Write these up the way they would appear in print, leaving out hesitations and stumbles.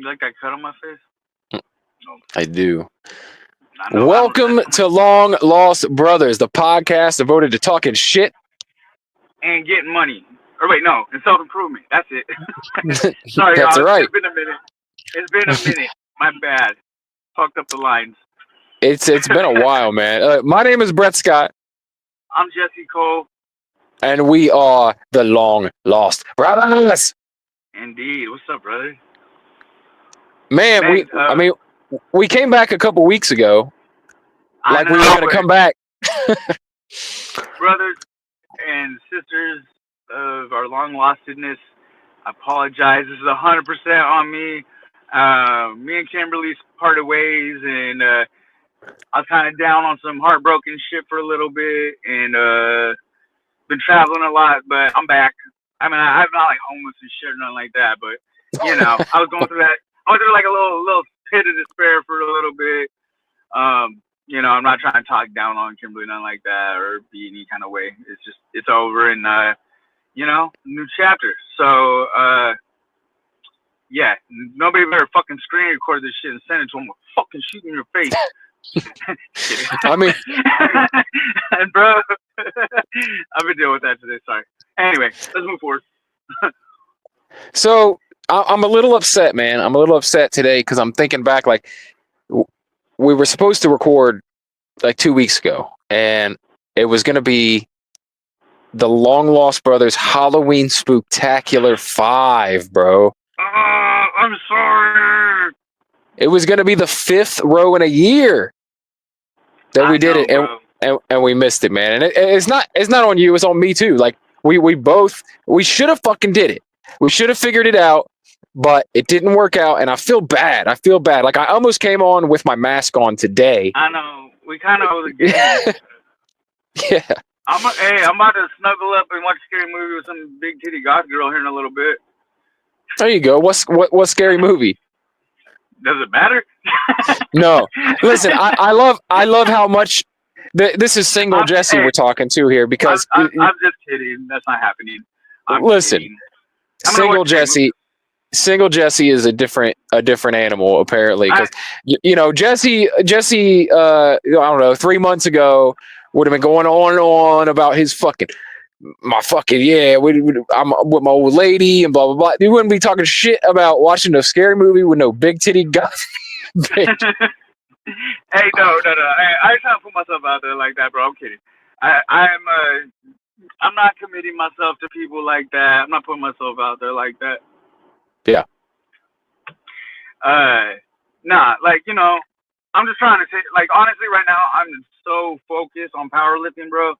like that cut on my face? No. I do. Welcome to Long Lost Brothers, the podcast devoted to talking shit and getting money. Or wait, no, and self-improvement. That's it. Sorry, That's y'all. right. It's been a minute. My bad. Fucked up the lines. It's been a while, man. My name is Brett Scott. I'm Jesse Cole. And we are the Long Lost Brothers. Indeed. What's up, brother? Man, we came back a couple weeks ago. Like we were going to come back. Brothers and sisters of our long lostedness, I apologize. This is 100% on me. Me and Kimberly parted ways, and I was kind of down on some heartbroken shit for a little bit, and been traveling a lot, but I'm back. I mean, I'm not like homeless and shit or nothing like that, but you know, I was going through that. I went through like a little pit of despair for a little bit. You know, I'm not trying to talk down on Kimberly, nothing like that, or be any kind of way. It's just, it's over, and you know, new chapter. So, yeah, nobody better fucking screen record this shit and send it to them. I'll fucking shoot in your face. I mean, and bro, I've been dealing with that today. Sorry. Anyway, let's move forward. So I'm a little upset, man. I'm a little upset today because I'm thinking back, like we were supposed to record like 2 weeks ago, and it was going to be the Long Lost Brothers Halloween Spooktacular 5, bro. I'm sorry. It was going to be the 5th row in a year that we did it, and we missed it, man. And it's not on you, it's on me too. Like we should have fucking did it. We should have figured it out, but it didn't work out, and I feel bad. Like I almost came on with my mask on today. I know. We kind of owe the game. Yeah. I'm about to snuggle up and watch a scary movie with some big titty goth girl here in a little bit. There you go. What scary movie? Does it matter? No. Listen, I love how much this is single Jesse we're talking to here, because I'm just kidding. That's not happening. Listen, single Jesse is a different animal, apparently, because you know Jesse I don't know, 3 months ago would have been going on and on about his I'm with my old lady and blah blah blah. You wouldn't be talking shit about watching a scary movie with no big titty guy. Hey, no. I ain't trying to put myself out there like that, bro. I'm kidding. I'm not committing myself to people like that. I'm not putting myself out there like that. Yeah. Nah, like, you know, I'm just trying to say, like, honestly, right now, I'm so focused on powerlifting, bro.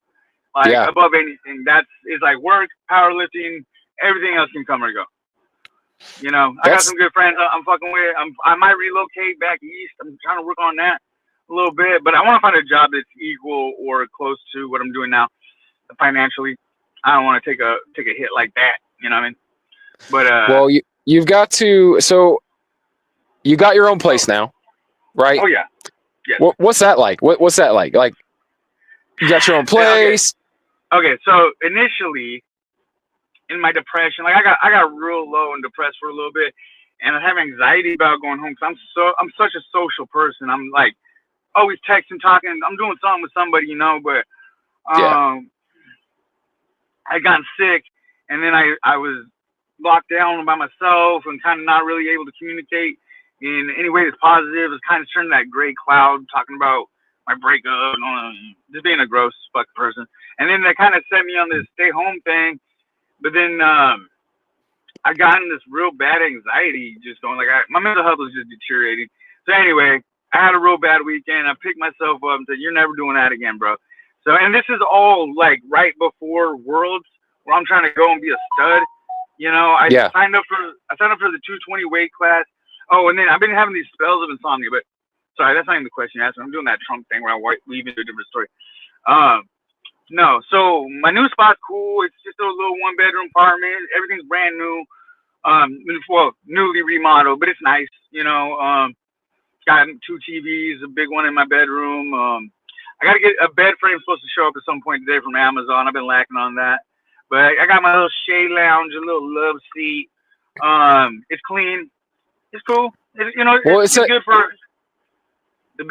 Like, above anything. It's like work, powerlifting, everything else can come or go. You know, I got some good friends I'm fucking with. I might relocate back east. I'm trying to work on that a little bit, but I want to find a job that's equal or close to what I'm doing now financially. I don't want to take a hit like that. You know what I mean? But well, you've got to. So you got your own place now, right? Oh yeah. Yes. What's that like? What's that like? Like, you got your own place. Okay. So initially, in my depression, like I got real low and depressed for a little bit, and I have anxiety about going home because I'm such a social person. I'm like always texting, talking. I'm doing something with somebody, you know. But I got sick, and then I was locked down by myself and kind of not really able to communicate in any way that's positive. It's kind of turned that gray cloud, talking about my breakup and just being a gross fucking person. And then they kind of set me on this stay home thing. But then I got in this real bad anxiety, just going like my mental health was just deteriorating. So anyway, I had a real bad weekend. I picked myself up and said, "You're never doing that again, bro." So, and this is all like right before Worlds, where I'm trying to go and be a stud. You know, I signed up for the 220 weight class. Oh, and then I've been having these spells of insomnia. But sorry, that's not even the question you asked me. I'm doing that Trump thing where I weave into a different story. No, so my new spot's cool. It's just a little 1-bedroom apartment. Everything's brand new. Newly remodeled, but it's nice. You know, got 2 TVs, a big one in my bedroom. I got to get a bed frame supposed to show up at some point today from Amazon. I've been lacking on that. But I got my little shade lounge, a little love seat. It's clean. It's cool. It's good for the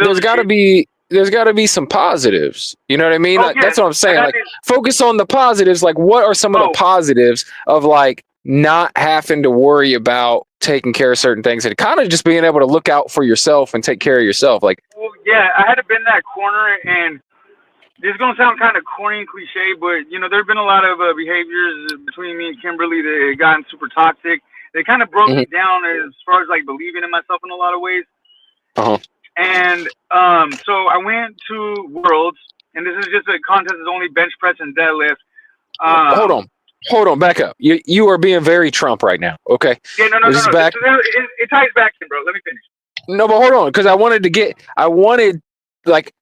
there's got to be some positives. You know what I mean? Oh, yeah. That's what I'm saying. Like, focus on the positives. Like, what are some of the positives of like not having to worry about taking care of certain things and kind of just being able to look out for yourself and take care of yourself? Like, well, yeah, I had to bend that corner, and this is gonna sound kind of corny and cliche, but there have been a lot of behaviors between me and Kimberly that had gotten super toxic. They kind of broke me down as far as like believing in myself in a lot of ways. And so I went to Worlds, and this is just a contest that's only bench press and deadlift. Hold on, back up. You are being very Trump right now. Okay. Yeah, no. It ties back in, bro. Let me finish. No, but hold on, because I wanted like.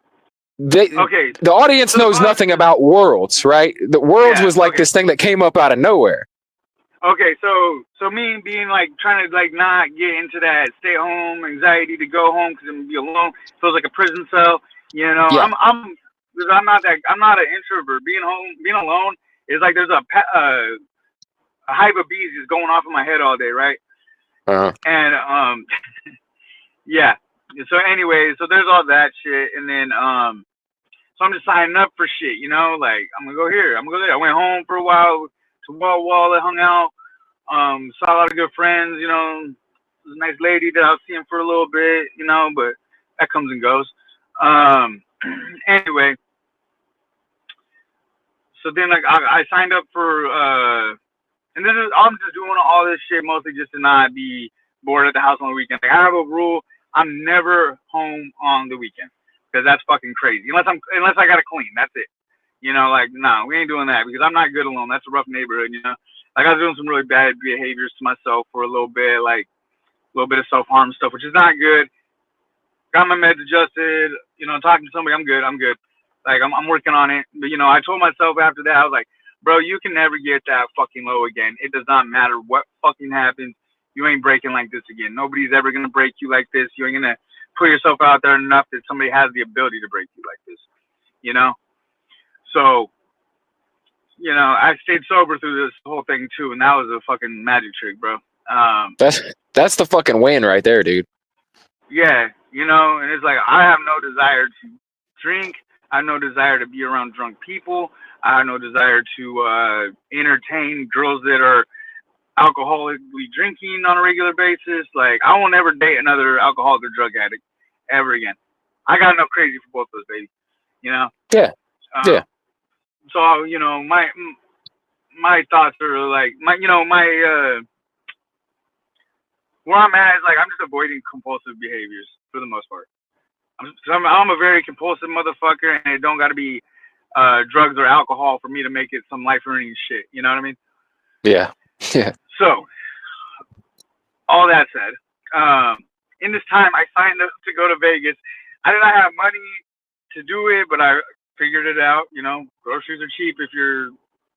The audience knows nothing about Worlds, right? The Worlds was like this thing that came up out of nowhere. Okay, so me being like trying to like not get into that stay home anxiety to go home because I'm gonna be alone feels like a prison cell. Yeah. I'm not an introvert. Being alone is like there's a hive of bees just going off in my head all day, right? And yeah. So anyway, so there's all that shit, and then so I'm just signing up for shit, like I'm gonna go here, I'm gonna go there. I went home for a while to Wall, I hung out, saw a lot of good friends, there's a nice lady that I was seeing for a little bit, but that comes and goes. Anyway, so then like I signed up for and this is I'm just doing all this shit mostly just to not be bored at the house on the weekend. Like I have a rule, I'm never home on the weekend. Because that's fucking crazy. Unless I gotta clean, that's it. Like no, we ain't doing that because I'm not good alone. That's a rough neighborhood. Like I was doing some really bad behaviors to myself for a little bit, like a little bit of self harm stuff, which is not good. Got my meds adjusted. Talking to somebody, I'm good. Like I'm working on it. But I told myself after that, I was like, bro, you can never get that fucking low again. It does not matter what fucking happens. You ain't breaking like this again. Nobody's ever gonna break you like this. You ain't gonna put yourself out there enough that somebody has the ability to break you like this, So, I stayed sober through this whole thing too, and that was a fucking magic trick, bro. That's the fucking win right there, dude. Yeah, and it's like I have no desire to drink. I have no desire to be around drunk people. I have no desire to entertain girls that are alcoholically drinking on a regular basis. Like I won't ever date another alcoholic or drug addict ever again. I got enough crazy for both of those, baby. Yeah. So my thoughts are like my where I'm at is like I'm just avoiding compulsive behaviors for the most part. I'm a very compulsive motherfucker, and it don't got to be drugs or alcohol for me to make it some life-ruining shit. You know what I mean? Yeah. So, all that said, in this time, I signed up to go to Vegas. I did not have money to do it, but I figured it out. Groceries are cheap if you're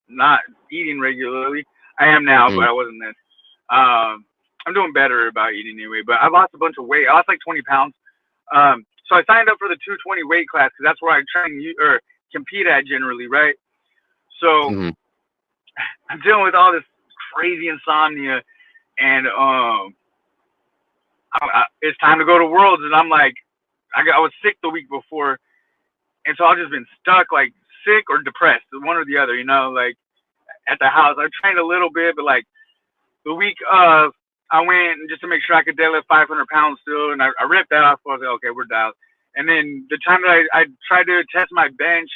not eating regularly. I am now, but I wasn't then. I'm doing better about eating anyway, but I lost a bunch of weight. I lost like 20 pounds. So I signed up for the 220 weight class because that's where I train or compete at generally, right? So I'm dealing with all this crazy insomnia, and it's time to go to Worlds, and I'm like, I was sick the week before, and so I've just been stuck, like sick or depressed, one or the other, like at the house. I trained a little bit, but like the week of, I went just to make sure I could deadlift 500 pounds still, and I ripped that off. I was like, okay, we're dialed. And then the time that I tried to test my bench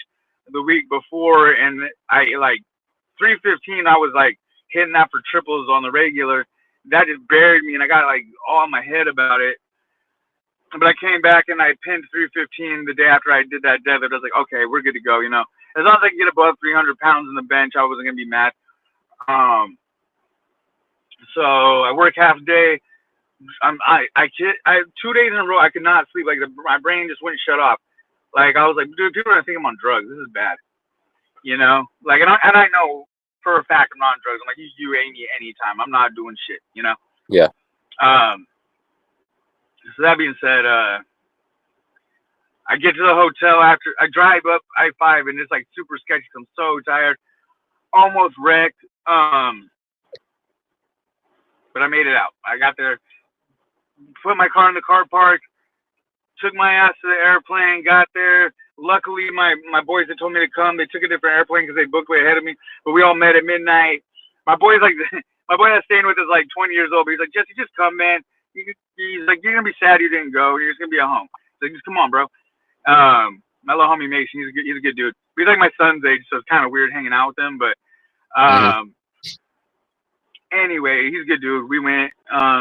the week before, and I like 315, I was like hitting that for triples on the regular. That just buried me, and I got like all in my head about it. But I came back and I pinned 315 the day after I did that deadlift. I was like, okay, we're good to go. As long as I can get above 300 pounds in the bench, I wasn't gonna be mad. So I work half day. I 2 days in a row I could not sleep. Like my brain just wouldn't shut off. Like I was like, dude, people are gonna think I'm on drugs. This is bad. Like and I know for a fact I'm not on drugs. I'm like, you ain't me anytime. I'm not doing shit. Yeah. So that being said, I get to the hotel after I drive up I-5 and it's like super sketchy. I'm so tired, almost wrecked. But I made it out. I got there. put my car in the car park, took my ass to the airplane, got there. Luckily, my boys that told me to come, they took a different airplane because they booked way ahead of me. But we all met at midnight. My boy's like, my boy that's staying with us like 20 years old. But he's like, Jesse, just come, man. He's like, you're gonna be sad you didn't go. You're just gonna be at home. He's like, just come on, bro. My little homie Mason, he's a good dude. He's like my son's age, so it's kind of weird hanging out with him. But anyway, he's a good dude. We went.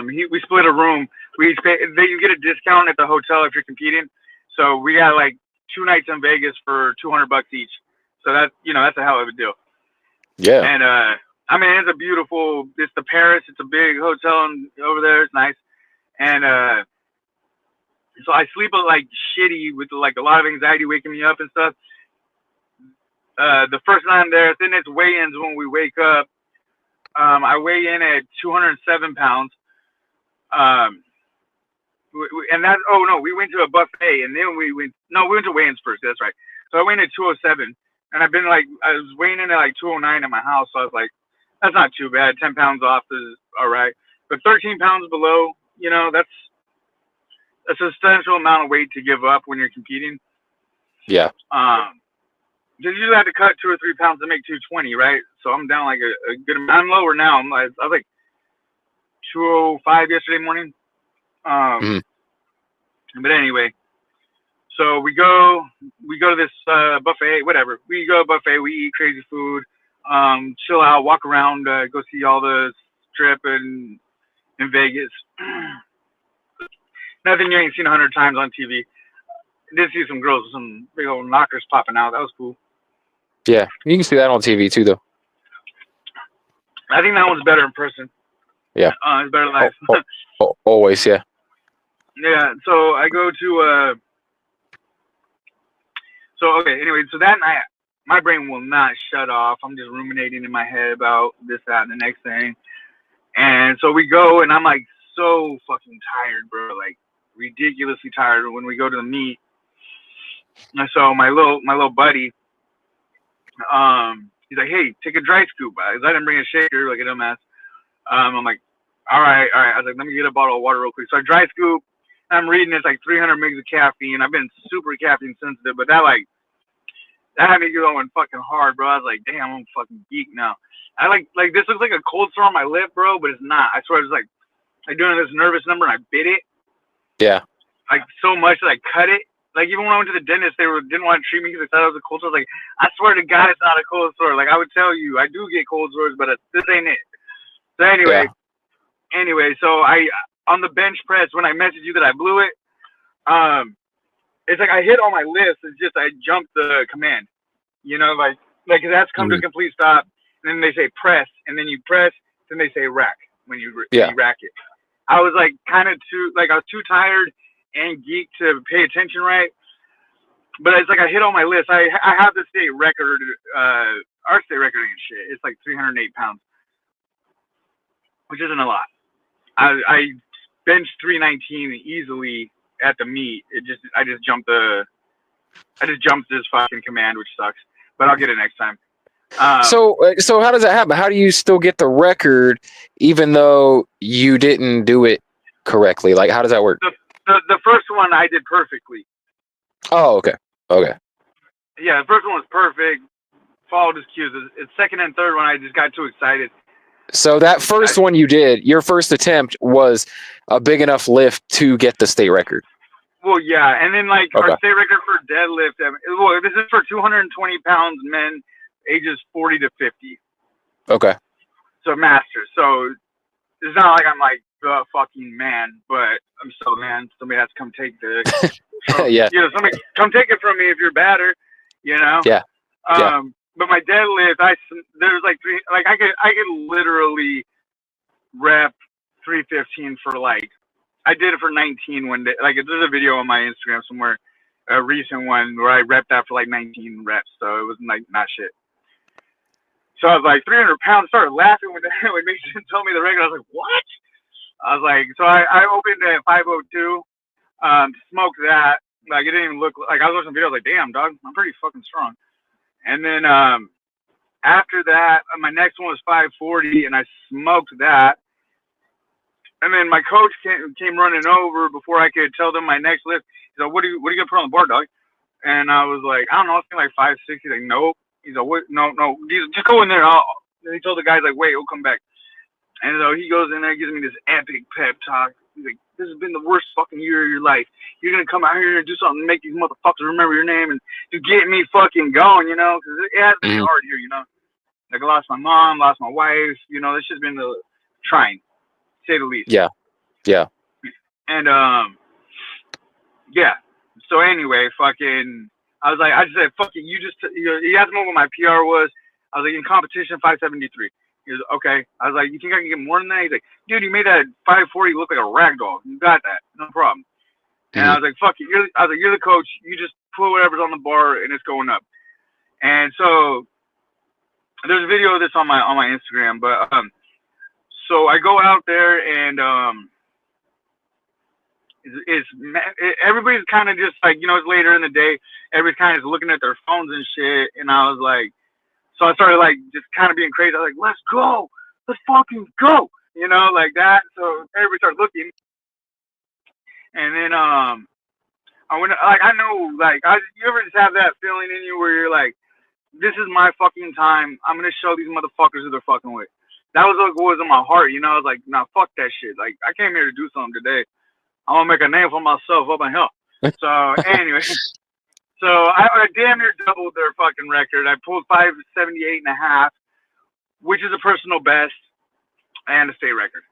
We split a room. We each pay. You get a discount at the hotel if you're competing. So we got like 2 nights in Vegas for $200 each. So that's that's a hell of a deal. Yeah. And I mean, it's a beautiful. It's the Paris. It's a big hotel over there. It's nice. And so I sleep like shitty with like a lot of anxiety waking me up and stuff. The first night I'm there, then it's weigh-ins when we wake up. I weigh in at 207 pounds. And that, oh no, we went to a buffet and then we went to weigh-ins first. That's right. So I weighed in at 207 and I was weighing in at like 209 at my house. So I was like, that's not too bad. 10 pounds off is all right. But 13 pounds below, that's a substantial amount of weight to give up when you're competing. Yeah. Because you usually have to cut 2 or 3 pounds to make 220, right? So I'm down like a good amount. I'm lower now. I was like 205 yesterday morning. But anyway, so we go to this buffet, whatever. We go to a buffet, we eat crazy food, chill out, walk around, go see all the strip in Vegas. Nothing you ain't seen 100 times on TV. Did see some girls with some big old knockers popping out. That was cool. Yeah, you can see that on TV too, though. I think that one's better in person. Yeah. It's better live. Always, yeah. Yeah, so I go to anyway, so that night my brain will not shut off. I'm just ruminating in my head about this, that, and the next thing. And so we go, and I'm like so fucking tired, bro, like ridiculously tired when we go to the meet. And so my little buddy, he's like, hey, take a dry scoop. I didn't bring a shaker like a dumbass. I'm like, all right. I was like, let me get a bottle of water real quick. So I dry scoop. I'm reading it's like 300 mg of caffeine. I've been super caffeine sensitive, but that had me going fucking hard, bro. I was like, damn, I'm a fucking geek now. I like this looks like a cold sore on my lip, bro, but it's not. I swear it's like doing this nervous number and I bit it. Yeah. Like so much that I cut it. Like even when I went to the dentist, they didn't want to treat me because they thought it was a cold sore. I was like, I swear to God, it's not a cold sore. Like I would tell you, I do get cold sores, but this ain't it. So anyway, so I on the bench press when I messaged you that I blew it, it's like I hit on my list. It's just I jumped the command, like that's come to a complete stop. And then they say press, and then you press, then they say rack when you rack it. I was like kind of I was too tired and geeked to pay attention right. But it's like I hit on my list. I have the state record. Our state record ain't shit. It's like 308 pounds, which isn't a lot. I benched 319 easily at the meet. I just jumped this fucking command, which sucks. But I'll get it next time. So how does that happen? How do you still get the record even though you didn't do it correctly? Like, how does that work? The first one I did perfectly. Oh, okay. Yeah, the first one was perfect. Followed his cues. The second and third one, I just got too excited. So that first one you did, your first attempt was a big enough lift to get the state record. Well, yeah, and then our state record for deadlift. Well, this is for 220 pounds men, ages 40 to 50. Okay. So master. So it's not like I'm like the fucking man, but I'm still a man. Somebody has to come take the. Yeah. Somebody come take it from me if you're badder. Yeah. But my deadlift, there's like three. Like I could literally rep 315 for I did it for 19 one day. Like there's a video on my Instagram somewhere, a recent one where I repped that for 19 reps. So it was not shit. So I was like 300 pounds. Started laughing when Mason told me the record. I was like, what? I was like, so I opened at 502, smoked that. Like it didn't even look like I was watching videos. Like, damn, dog, I'm pretty fucking strong. And then after that, my next one was 540, and I smoked that. And then my coach came running over before I could tell them my next lift. He's like, what are you gonna put on the bar, dog? And I was like, I don't know, I think like 560. He's like, nope. He's like, what? No. Just go in there. And he told the guys like, wait, he'll come back. And so he goes in there, gives me this epic pep talk. He's like, this has been the worst fucking year of your life. You're gonna come out here and do something to make these motherfuckers remember your name and to get me fucking going, you know? Because it has been a hard year, you know. Like I lost my mom, lost my wife. You know, this has been trying, to say the least. Yeah. And yeah. So anyway, fucking, I just said, fuck it. He asked me what my PR was. I was like, in competition, 573. He was okay. I was like, you think I can get more than that? He's like, dude, you made that 540 look like a rag doll. You got that, no problem. And I was like, fuck it. You're the coach. You just put whatever's on the bar and it's going up. And so there's a video of this on my Instagram, but so I go out there and everybody's kind of just like, you know, it's later in the day. Everybody's kind of looking at their phones and shit. And I was like, so I started like just kind of being crazy. I was like, let's go, let's fucking go, you know, like that. So everybody started looking, and then I went like I know like you ever just have that feeling in you where you're like, this is my fucking time. I'm gonna show these motherfuckers who they're fucking with. That was what was in my heart, you know. I was like, nah, fuck that shit. Like I came here to do something today. I'm gonna make a name for myself up in hell. So anyway. So I damn near doubled their fucking record. I pulled 578.5, which is a personal best and a state record.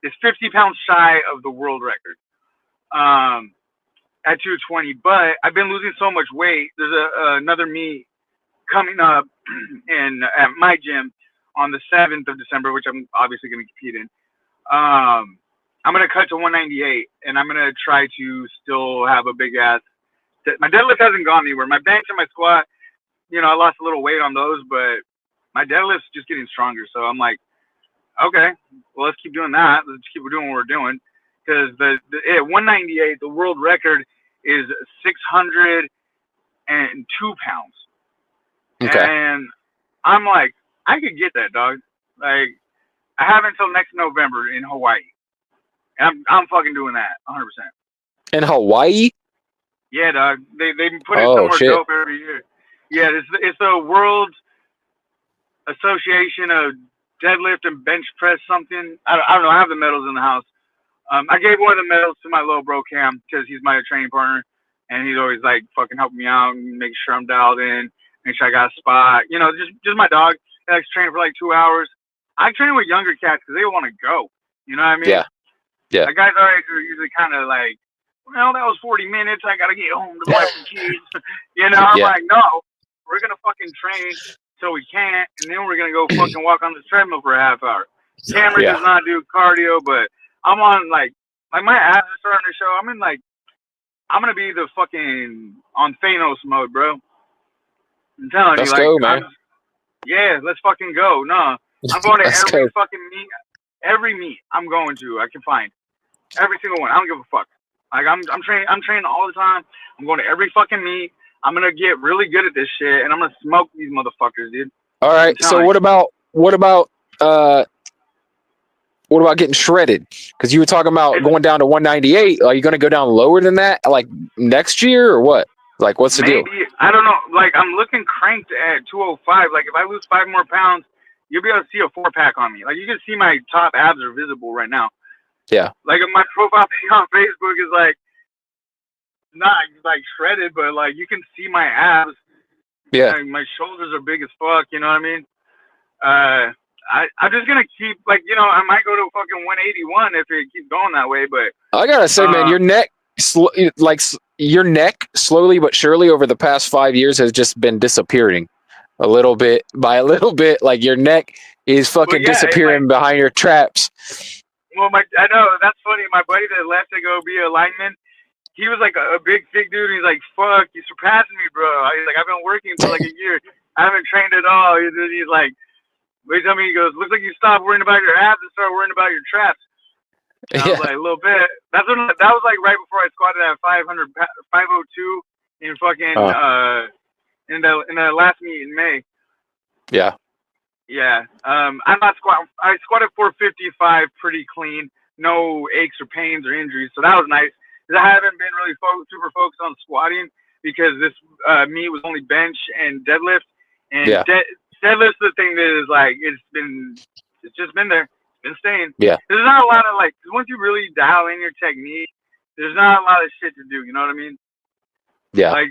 It's 50 pounds shy of the world record at 220. But I've been losing so much weight. There's another meet coming up at my gym on the 7th of December, which I'm obviously going to compete in. I'm going to cut to 198, and I'm going to try to still have a big ass. My deadlift hasn't gone anywhere. My bench and my squat, you know, I lost a little weight on those, but my deadlift's just getting stronger. So I'm like, okay, well, let's keep doing that. Let's keep doing what we're doing. Because at 198, the world record is 602 pounds. Okay. And I'm like, I could get that, dog. Like, I have until next November in Hawaii. And I'm fucking doing that 100%. In Hawaii? Yeah, dog. They put it somewhere dope every year. Yeah, it's the World Association of Deadlift and Bench Press something. I don't know. I have the medals in the house. I gave one of the medals to my little bro Cam because he's my training partner, and he's always like fucking helping me out and make sure I'm dialed in, make sure I got a spot. You know, just my dog. He likes training for like 2 hours. I train with younger cats because they want to go. You know what I mean? Yeah. The guys our age are usually kind of like, well, that was 40 minutes. I got to get home to wife and kids. You know, I'm like, no, we're going to fucking train till we can't, and then we're going to go fucking walk on the treadmill for a half hour. Cameron does not do cardio, but I'm on, like my abs are starting to show. I'm going to be the fucking on Thanos mode, bro. I'm telling you. Let's go, man. Yeah, let's fucking go. No, I'm going to every fucking meet. Every meet I'm going to, I can find. Every single one. I don't give a fuck. Like I'm training all the time. I'm going to every fucking meet. I'm gonna get really good at this shit, and I'm gonna smoke these motherfuckers, dude. All right. So what about getting shredded? Because you were talking about going down to 198. Are you gonna go down lower than that, like next year, or what? Like, what's the deal? I don't know. Like, I'm looking cranked at 205. Like, if I lose 5 more pounds, you'll be able to see a 4-pack on me. Like, you can see my top abs are visible right now. Yeah. Like, my profile page on Facebook is like not like shredded, but like you can see my abs. Yeah. Like, my shoulders are big as fuck. You know what I mean? I'm just gonna keep, like, you know, I might go to fucking 181 if it keeps going that way. But I gotta say, man, your neck slowly but surely over the past 5 years has just been disappearing a little bit by a little bit. Like, your neck is fucking disappearing behind your traps. Well, I know, that's funny. My buddy that left to go be a lineman, he was like a big, thick dude. And he's like, "Fuck, you surpassing me, bro." He's like, "I've been working for like a year. I haven't trained at all." He's like, "Wait, tell me." He goes, "Looks like you stopped worrying about your abs and started worrying about your traps." And I was like, a little bit. That was like right before I squatted at 502 in fucking in the last meet in May. Yeah. Yeah. I'm not squat. I squatted 455 pretty clean. No aches or pains or injuries. So that was nice. 'Cause I haven't been really super focused on squatting because this meet was only bench and deadlift. And Yeah. deadlift's the thing that is like it's just been there. It's been staying. Yeah. There's not a lot of like once you really dial in your technique, there's not a lot of shit to do. You know what I mean? Yeah. Like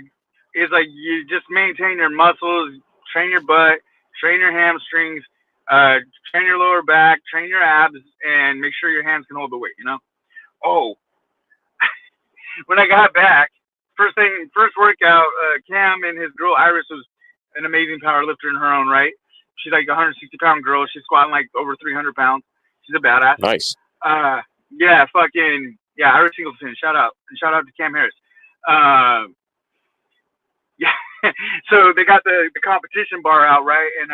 it's like you just maintain your muscles, train your butt, train your hamstrings, uh, train your lower back, train your abs, and make sure your hands can hold the weight. You know. Oh, when I got back, first workout, Cam and his girl Iris was an amazing power lifter in her own right. She's like a 160-pound girl. She's squatting like over 300 pounds. She's a badass. Nice. Yeah, fucking yeah, Iris Singleton. Shout out to Cam Harris. Yeah. So they got the competition bar out, right? And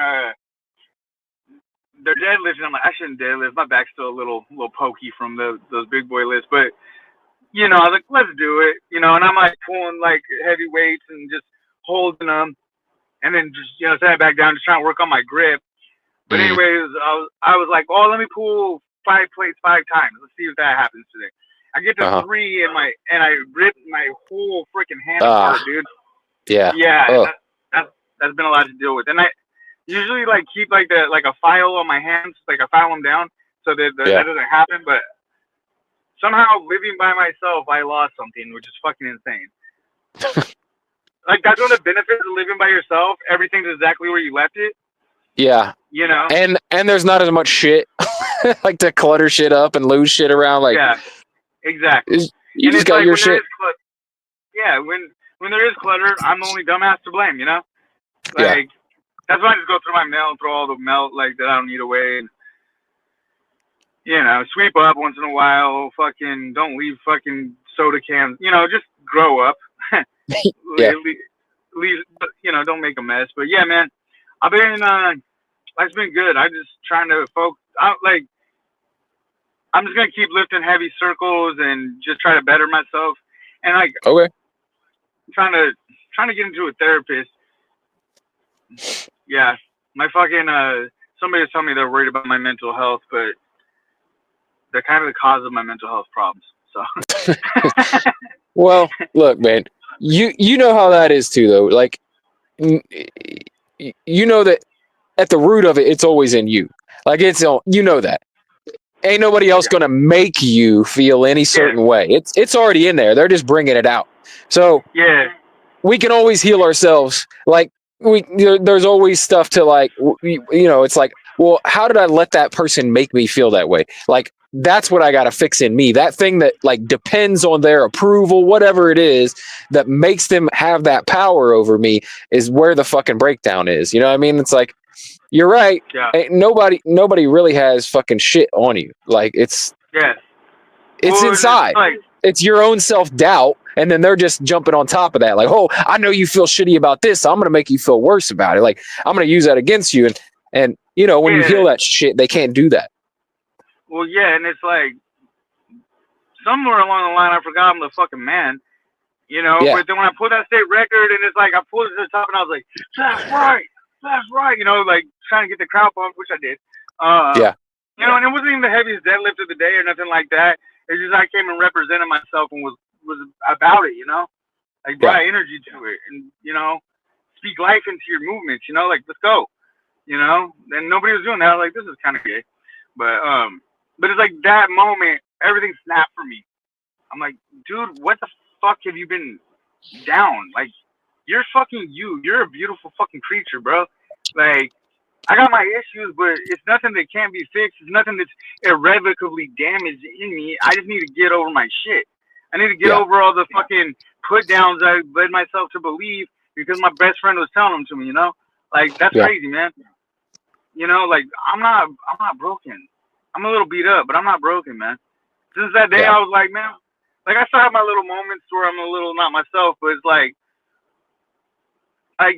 they're deadlifting. I'm like, I shouldn't deadlift. My back's still a little pokey from those big boy lifts, but you know, I was like, let's do it. You know, and I'm like pulling like heavy weights and just holding them, and then just setting back down, just trying to work on my grip. But anyways, I was like, oh, let me pull 5 plates 5 times. Let's see if that happens today. I get to 3 and I rip my whole freaking hand apart, dude. Yeah. Yeah. That's been a lot to deal with. And I usually like keep like a file on my hands, like I file them down so that that doesn't happen. But somehow living by myself, I lost something, which is fucking insane. Like that's one of the benefits of living by yourself. Everything's exactly where you left it. Yeah. You know. And there's not as much shit like to clutter shit up and lose shit around. Like yeah, exactly. You just got your shit. Yeah, when there is clutter, I'm the only dumbass to blame. You know. Like that's why I just go through my mail and throw all the mail like that I don't need away. And, sweep up once in a while. Fucking don't leave fucking soda cans. Just grow up. Leave, don't make a mess. But yeah, man, I've been life's been good. I'm just trying to focus. I'm just gonna keep lifting heavy circles and just try to better myself. And like, trying to get into a therapist. Yeah, my fucking somebody was telling me they're worried about my mental health, but they're kind of the cause of my mental health problems. So. Well, look, man, you know how that is too, though. Like, you know that at the root of it, it's always in you. Like that. Ain't nobody else gonna make you feel any certain way. It's already in there. They're just bringing it out. So we can always heal ourselves. Like there's always stuff to like. It's like, well, how did I let that person make me feel that way? Like that's what I got to fix in me. That thing that like depends on their approval, whatever it is that makes them have that power over me is where the fucking breakdown is. You know what I mean? It's like. You're right. Yeah. Nobody really has fucking shit on you. Like it's inside. It's your own self-doubt, and then they're just jumping on top of that. Like, oh, I know you feel shitty about this, so I'm gonna make you feel worse about it. Like I'm gonna use that against you. And when you heal that shit, they can't do that. Well, yeah, and it's like somewhere along the line, I forgot I'm the fucking man. But then when I pulled that state record, and it's like I pulled it to the top, and I was like, that's right. Like trying to get the crowd pumped, which I did. And it wasn't even the heaviest deadlift of the day or nothing like that. It's just I came and represented myself and was about it, like brought energy to it, and speak life into your movements, like let's go, And nobody was doing that. I was like, this is kind of gay, but it's like that moment, everything snapped for me. I'm like, dude, what the fuck have you been down? Like. You're fucking you. You're a beautiful fucking creature, bro. Like, I got my issues, but it's nothing that can't be fixed. It's nothing that's irrevocably damaged in me. I just need to get over my shit. I need to get over all the fucking put downs I led myself to believe because my best friend was telling them to me, Like, that's crazy, man. Like, I'm not broken. I'm a little beat up, but I'm not broken, man. Since that day, I was like, man, like, I still have my little moments where I'm a little not myself, but it's like,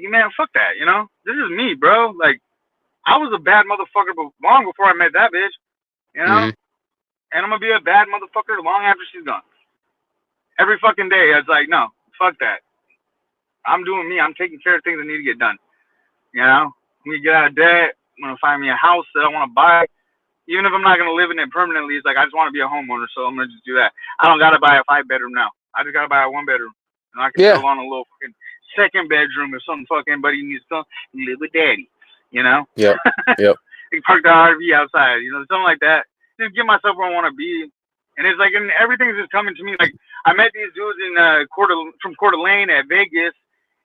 man, fuck that, This is me, bro. Like, I was a bad motherfucker long before I met that bitch, And I'm gonna be a bad motherfucker long after she's gone. Every fucking day, I was like, no, fuck that. I'm doing me. I'm taking care of things that need to get done. I'm gonna get out of debt. I'm gonna find me a house that I want to buy. Even if I'm not gonna live in it permanently, it's like I just want to be a homeowner, so I'm gonna just do that. I don't gotta buy a 5-bedroom now. I just gotta buy a 1-bedroom, and I can Yeah. build on a little fucking second bedroom if some fucking buddy needs to live with daddy. You know? Yep. Yep. Like park the RV outside, you know, something like that. Just get myself where I want to be, and it's like, and everything's just coming to me. Like I met these dudes in from Coeur d'Alene at Vegas,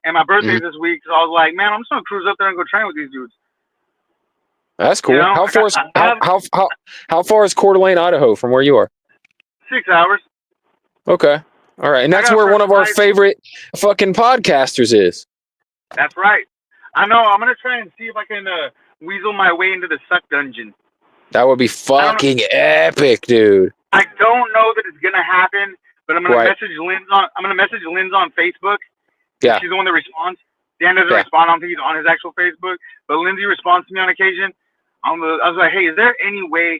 and my birthday's this week, so I was like, man, I'm just gonna cruise up there and go train with these dudes. That's cool. You know? How far is Coeur d'Alene, Idaho, from where you are? 6 hours. Okay. All right, and that's where one of our favorite fucking podcasters is. That's right. I know. I'm gonna try and see if I can weasel my way into the suck dungeon. That would be fucking epic, dude. I don't know that it's gonna happen, but I'm gonna message Lynn's on Facebook. Yeah. She's the one that responds. Dan doesn't respond. I don't think he's on his actual Facebook, but Lindsay responds to me on occasion. I was like, hey, is there any way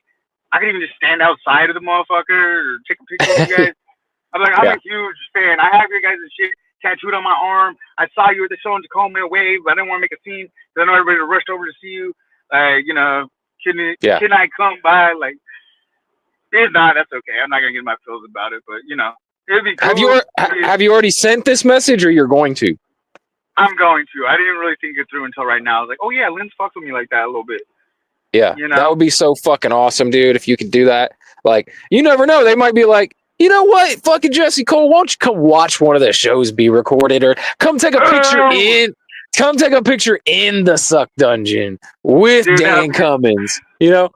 I can even just stand outside of the motherfucker or take a picture with you guys? I was like, I'm a huge fan. I have your guys' shit tattooed on my arm. I saw you at the show in Tacoma and wave, but I didn't want to make a scene because I know everybody rushed over to see you. You know, can I come by? Like, if not, that's okay. I'm not gonna get my feels about it, but you know, it'd be cool. Have you already sent this message, or you're going to? I'm going to. I didn't really think it through until right now. I was like, oh yeah, Lynn's fucked with me like that a little bit. Yeah, you know? That would be so fucking awesome, dude. If you could do that, like, you never know. They might be like, you know what, fucking Jesse Cole, won't you come watch one of the shows be recorded, or come take a picture in the Suck Dungeon with Dan Cummins. You know,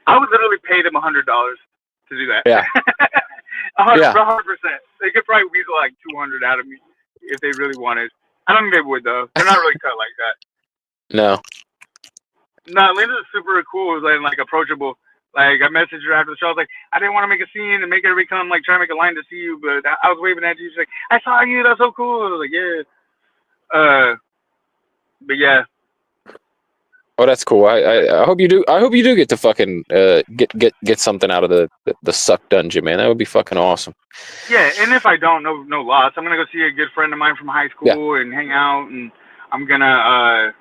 I would literally pay them $100 to do that. Yeah, 100%. They could probably weasel like 200 out of me if they really wanted. I don't think they would though. They're not really cut like that. No, Linda's super cool. It was like approachable. Like I messaged her after the show. I was like, I didn't want to make a scene and make everybody come like try to make a line to see you, but I was waving at you. She's like, I saw you. That's so cool. I was like, yeah. But yeah. Oh, that's cool. I hope you do. I hope you do get to fucking get something out of the Suck Dungeon, man. That would be fucking awesome. Yeah, and if I don't, no loss. I'm gonna go see a good friend of mine from high school and hang out, and I'm gonna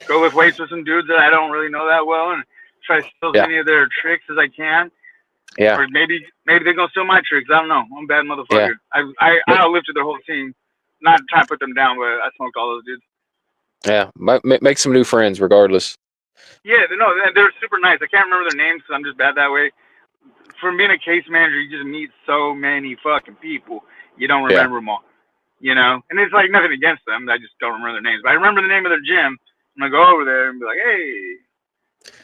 go lift weights with some dudes that I don't really know that well, and try to steal as many of their tricks as I can. Yeah. Or maybe they're gonna steal my tricks. I don't know. I'm a bad motherfucker. Yeah. I outlifted their whole team. Not trying to put them down, but I smoked all those dudes. Yeah, make some new friends regardless. Yeah, no, they're super nice. I can't remember their names because I'm just bad that way. From being a case manager, you just meet so many fucking people. You don't remember them all, you know? And it's like nothing against them. I just don't remember their names. But I remember the name of their gym. I'm going to go over there and be like, hey.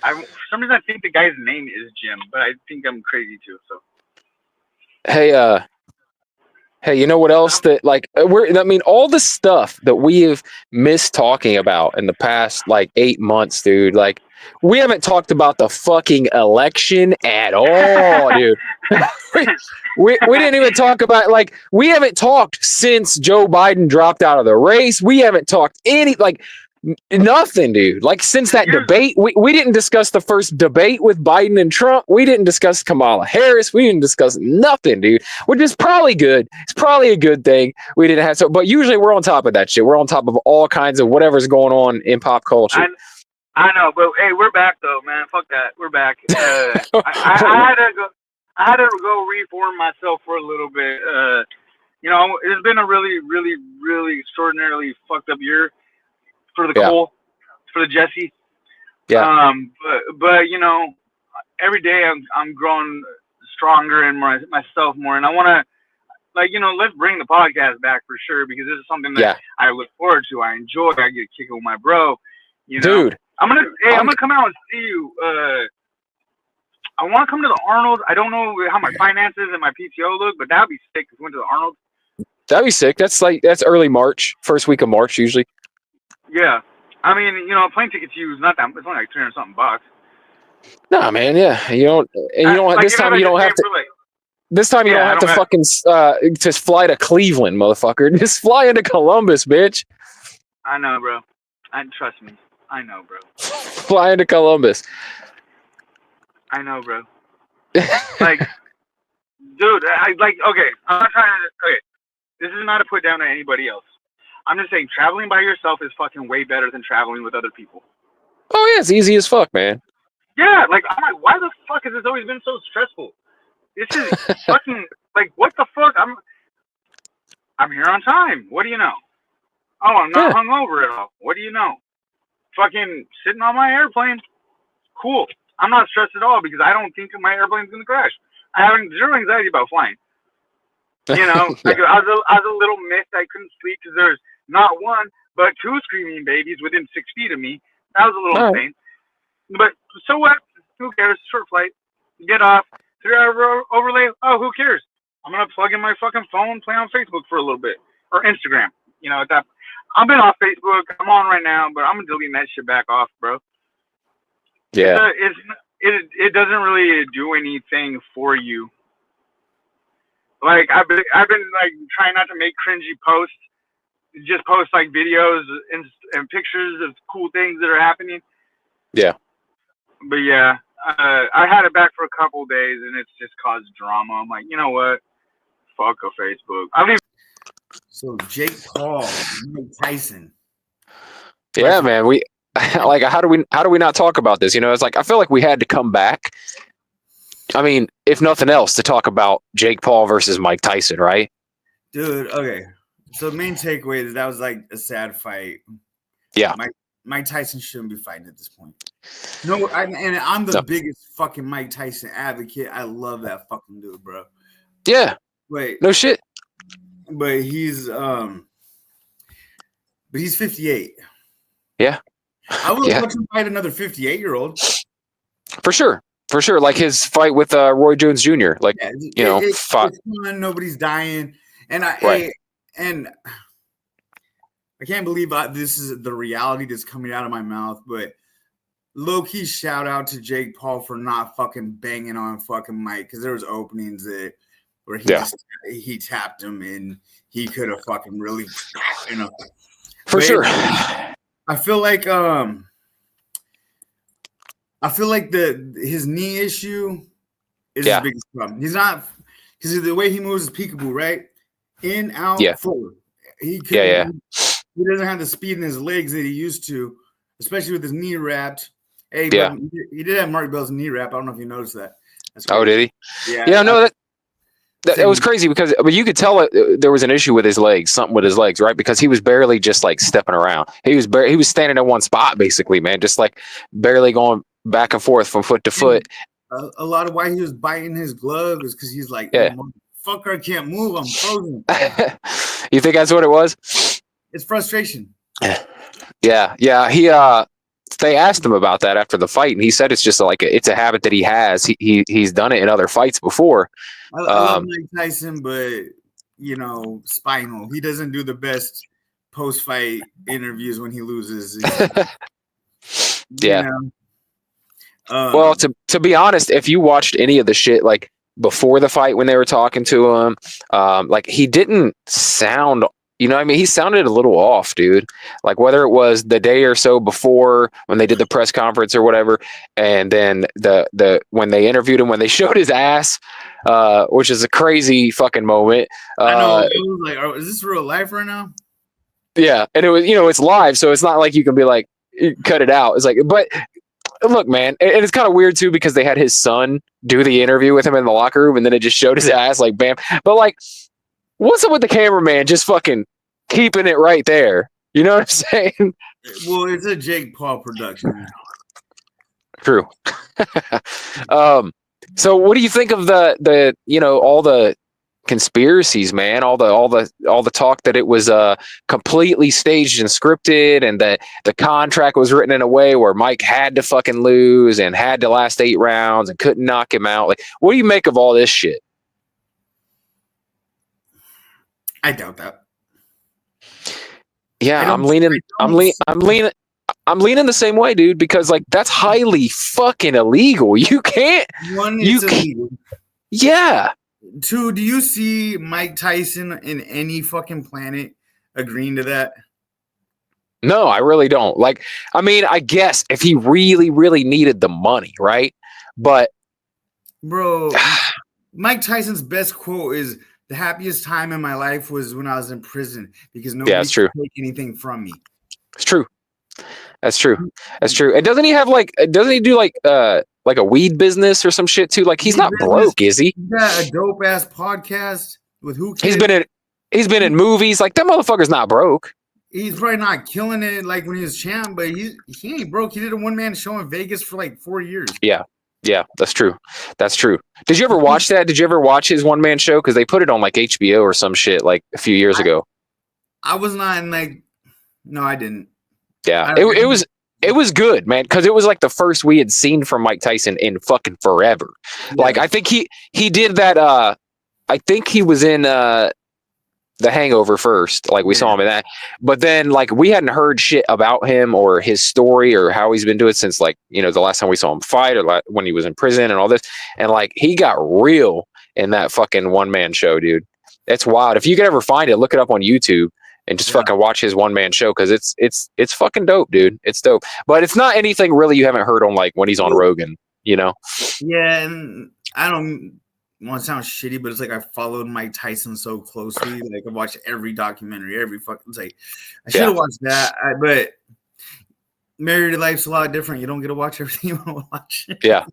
For some reason, I think the guy's name is Jim, but I think I'm crazy too. So. Hey, you know what else that like all the stuff that we have missed talking about in the past like 8 months, dude. Like we haven't talked about the fucking election at all, dude. we didn't even talk about we haven't talked since Joe Biden dropped out of the race. We haven't talked nothing, dude. Like since that debate, we didn't discuss the first debate with Biden and Trump. We didn't discuss Kamala Harris. We didn't discuss nothing, dude. Which is probably good. It's probably a good thing we didn't have but usually we're on top of that shit. We're on top of all kinds of whatever's going on in pop culture. I know, but hey, we're back though, man. Fuck that. We're back. I had to go reform myself for a little bit. You know, it's been a really, really, really extraordinarily fucked up year. For the Cole, for the Jesse. Yeah. But you know, every day I'm growing stronger in myself more, and I want to, let's bring the podcast back for sure because this is something that I look forward to. I enjoy. I get kicking with my bro. You know, dude. I'm gonna come out and see you. I want to come to the Arnold. I don't know how my finances and my PTO look, but that'd be sick if we went to the Arnold. That'd be sick. That's early March, first week of March usually. Yeah, I mean, you know, plane ticket to you is not that. It's only like $300 something bucks. Nah, man. Yeah, you don't. And you don't. This time you don't have to. This time you don't have to fucking just fly to Cleveland, motherfucker. Just fly into Columbus, bitch. I know, bro. Trust me. I know, bro. Fly into Columbus. I know, bro. Like, dude, okay. I'm not trying to. Okay, this is not a put down to anybody else. I'm just saying, traveling by yourself is fucking way better than traveling with other people. Oh yeah, it's easy as fuck, man. Yeah, like I'm like, why the fuck has this always been so stressful? This is fucking like, what the fuck? I'm here on time. What do you know? Oh, I'm not Yeah. hungover at all. What do you know? Fucking sitting on my airplane. Cool. I'm not stressed at all because I don't think my airplane's gonna crash. I have zero anxiety about flying. You know, Yeah. I was a little missed. I couldn't sleep because there's not one but two screaming babies within 6 feet of me. That was a little All right. insane. But so what? Who cares? Short flight. Get off. 3 hour overlay. Oh, who cares? I'm gonna plug in my fucking phone, play on Facebook for a little bit or Instagram. You know, at that. I've been off Facebook. I'm on right now, but I'm deleting that shit back off, bro. Yeah. It doesn't really do anything for you. Like I've been like trying not to make cringy posts. Just post like videos and pictures of cool things that are happening. Yeah. But yeah, I had it back for a couple days, and it's just caused drama. I'm like, you know what? Fuck a Facebook. I don't even. So Jake Paul, Mike Tyson. Yeah, man. We like how do we not talk about this? You know, it's like I feel like we had to come back. I mean, if nothing else, to talk about Jake Paul versus Mike Tyson, right? Dude, okay. So the main takeaway is that was like a sad fight. Yeah. Mike Tyson shouldn't be fighting at this point. No, I'm the biggest fucking Mike Tyson advocate. I love that fucking dude, bro. Yeah. Wait. No shit. But he's 58. Yeah. I would watch him fight another 58-year-old. For sure. For sure. Like his fight with Roy Jones Jr. Like, it's fun, nobody's dying. And I can't believe this is the reality that's coming out of my mouth, but low-key shout out to Jake Paul for not fucking banging on fucking Mike, because there was openings where he tapped him and he could have fucking really, For sure. I feel like his knee issue is his biggest problem. He's not, because the way he moves is peekaboo, right? In, out, forward. He doesn't have the speed in his legs that he used to, especially with his knee wrapped. Hey, but he did have Mark Bell's knee wrap. I don't know if you noticed that. Oh, did he? Yeah. Yeah, no, that was crazy because you could tell there was an issue with his legs, something with his legs, right? Because he was barely just like stepping around. He was standing in one spot basically, man, just like barely going back and forth from foot to foot. A lot of why he was biting his glove is because he's like, motherfucker, I can't move. I'm frozen. You think that's what it was? It's frustration. Yeah. He they asked him about that after the fight, and he said it's just like it's a habit that he has. He's done it in other fights before. I love Mike Tyson, but spinal. He doesn't do the best post-fight interviews when he loses. Yeah. Well, to be honest, if you watched any of the shit like before the fight when they were talking to him, like he didn't sound. He sounded a little off, dude. Like whether it was the day or so before when they did the press conference or whatever, and then the when they interviewed him, when they showed his ass, which is a crazy fucking moment. I know. It was like, is this real life right now? Yeah, and it was, it's live, so it's not like you can be like, cut it out. It's like, but look, man, and it's kind of weird too because they had his son do the interview with him in the locker room, and then it just showed his ass, like, bam. But like, what's up with the cameraman just fucking keeping it right there? You know what I'm saying? Well, it's a Jake Paul production. True. So what do you think of the all the conspiracies, man? All the talk that it was completely staged and scripted, and that the contract was written in a way where Mike had to fucking lose and had to last 8 rounds and couldn't knock him out. Like, what do you make of all this shit? I doubt that. Yeah, I'm leaning the same way, dude, because like that's highly fucking illegal. You can't. One, it's illegal. Yeah. 2, do you see Mike Tyson in any fucking planet agreeing to that? No, I really don't. Like, I mean, I guess if he really, really needed the money, right? But bro, Mike Tyson's best quote is, "The happiest time in my life was when I was in prison because nobody could take anything from me." It's true. That's true. That's true. And doesn't he have doesn't he do like a weed business or some shit too? Like he's not broke, is he? He's got a dope ass podcast with who He's been in movies. Like that motherfucker's not broke. He's probably not killing it like when he was champ, but he ain't broke. He did a one-man show in Vegas for like 4 years. Yeah. Yeah, that's true. That's true. Did you ever watch that? Did you ever watch his one-man show? Because they put it on like HBO or some shit like a few years ago. I was not in like, no, I didn't. Yeah, it was good, man, because it was like the first we had seen from Mike Tyson in fucking forever. Yeah. Like I think he did that. I think he was in The Hangover first, like we saw him in that, but then like we hadn't heard shit about him or his story or how he's been doing since like the last time we saw him fight or when he was in prison and all this, and like he got real in that fucking one-man show, dude. It's wild. If you could ever find it, look it up on YouTube and just fucking watch his one-man show because it's fucking dope, dude. It's dope, but it's not anything really you haven't heard on like when he's on Rogan, Yeah, and I don't want to sound shitty, but it's like I followed Mike Tyson so closely. Like I watched every documentary, every fucking. It's like I should have watched that, but married life's a lot different. You don't get to watch everything you want to watch. Yeah.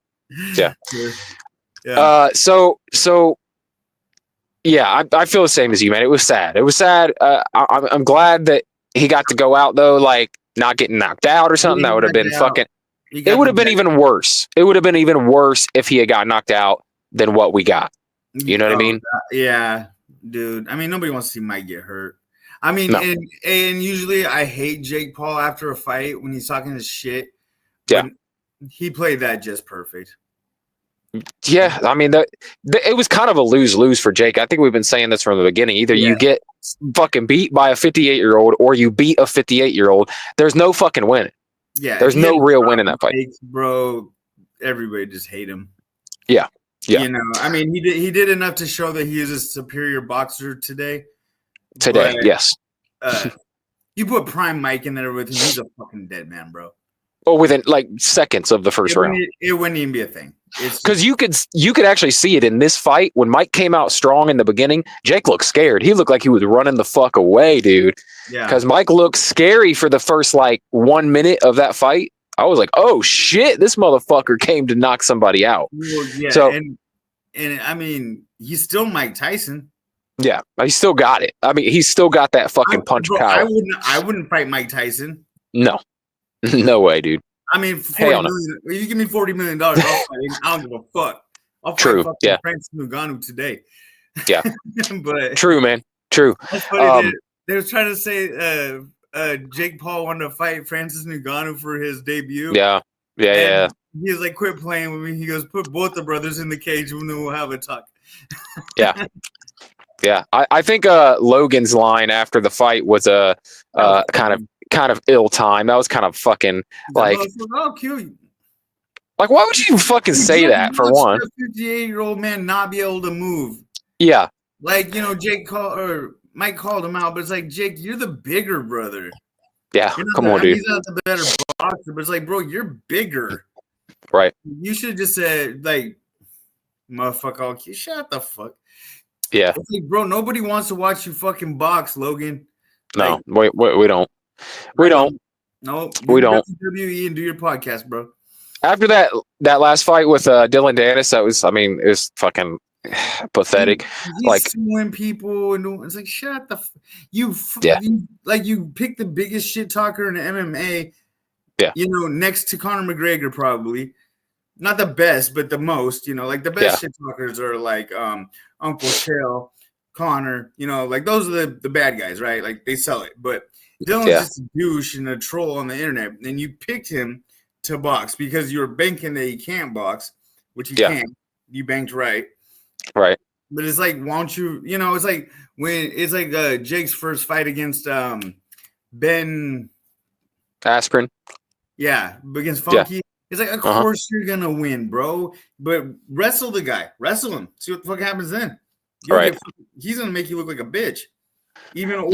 Yeah, I feel the same as you, man. It was sad. I'm glad that he got to go out though, like not getting knocked out or something. That would have been fucking. It would have been even worse. It would have been even worse if he had got knocked out than what we got. You know what I mean? Yeah, dude. I mean, nobody wants to see Mike get hurt. I mean, no. and usually I hate Jake Paul after a fight when he's talking his shit. Yeah. He played that just perfect. Yeah, I mean, it was kind of a lose-lose for Jake. I think we've been saying this from the beginning. Either you get fucking beat by a 58-year-old or you beat a 58-year-old. There's no fucking winning. Yeah. There's no real win in that fight. Bro, everybody just hate him. Yeah. Yeah. I mean, he did enough to show that he is a superior boxer today. But, yes. You put prime Mike in there with him, he's a fucking dead man, bro. Well, within like seconds of the first round. It wouldn't even be a thing. Because you could actually see it in this fight when Mike came out strong in the beginning. Jake looked scared. He looked like he was running the fuck away, dude. Yeah. Because Mike looked scary for the first like 1 minute of that fight. I was like, oh shit, this motherfucker came to knock somebody out. Well, yeah, so, and I mean, he's still Mike Tyson. Yeah, he still got it. I mean, he's still got that fucking punch power. I wouldn't fight Mike Tyson. No. No way, dude. I mean, you give me $40 million, I'll fight him. I don't give a fuck. I'll fight fucking Francis Ngannou today. Yeah. But true, man. True. That's funny. They were trying to say Jake Paul wanted to fight Francis Ngannou for his debut. Yeah. He was like, quit playing with me. He goes, put both the brothers in the cage and then we'll have a talk. Yeah. Yeah. I think Logan's line after the fight was a kind of ill time. That was kind of fucking like I'll kill you. Like, why would you fucking say that for one? A 58-year-old man not be able to move. Yeah. Like, Mike called him out, but it's like, Jake, you're the bigger brother. Yeah, come on, dude. He's not the better boxer, but it's like, bro, you're bigger. Right. You should have just said, like, motherfucker, shut the fuck. Yeah. It's like, bro, nobody wants to watch you fucking box, Logan. No, we don't. We don't. No, we don't. WWE and do your podcast, bro. After that last fight with Dylan Dennis, it was fucking pathetic. He's like suing people and it's like, shut the you pick the biggest shit talker in the MMA. Yeah. Next to Conor McGregor, probably. Not the best, but the most, like the best shit talkers are like Uncle Shell, Connor, like those are the bad guys, right? Like they sell it. But Dylan's just a douche and a troll on the internet. And you picked him to box because you were banking that he can't box, which he can't. You banked right. Right. But it's like, won't you, it's like when it's like Jake's first fight against Ben Askren. Yeah, against Funky. Yeah. It's like, of course you're gonna win, bro. But wrestle the guy, wrestle him. See what the fuck happens then. Right. He's gonna make you look like a bitch. Even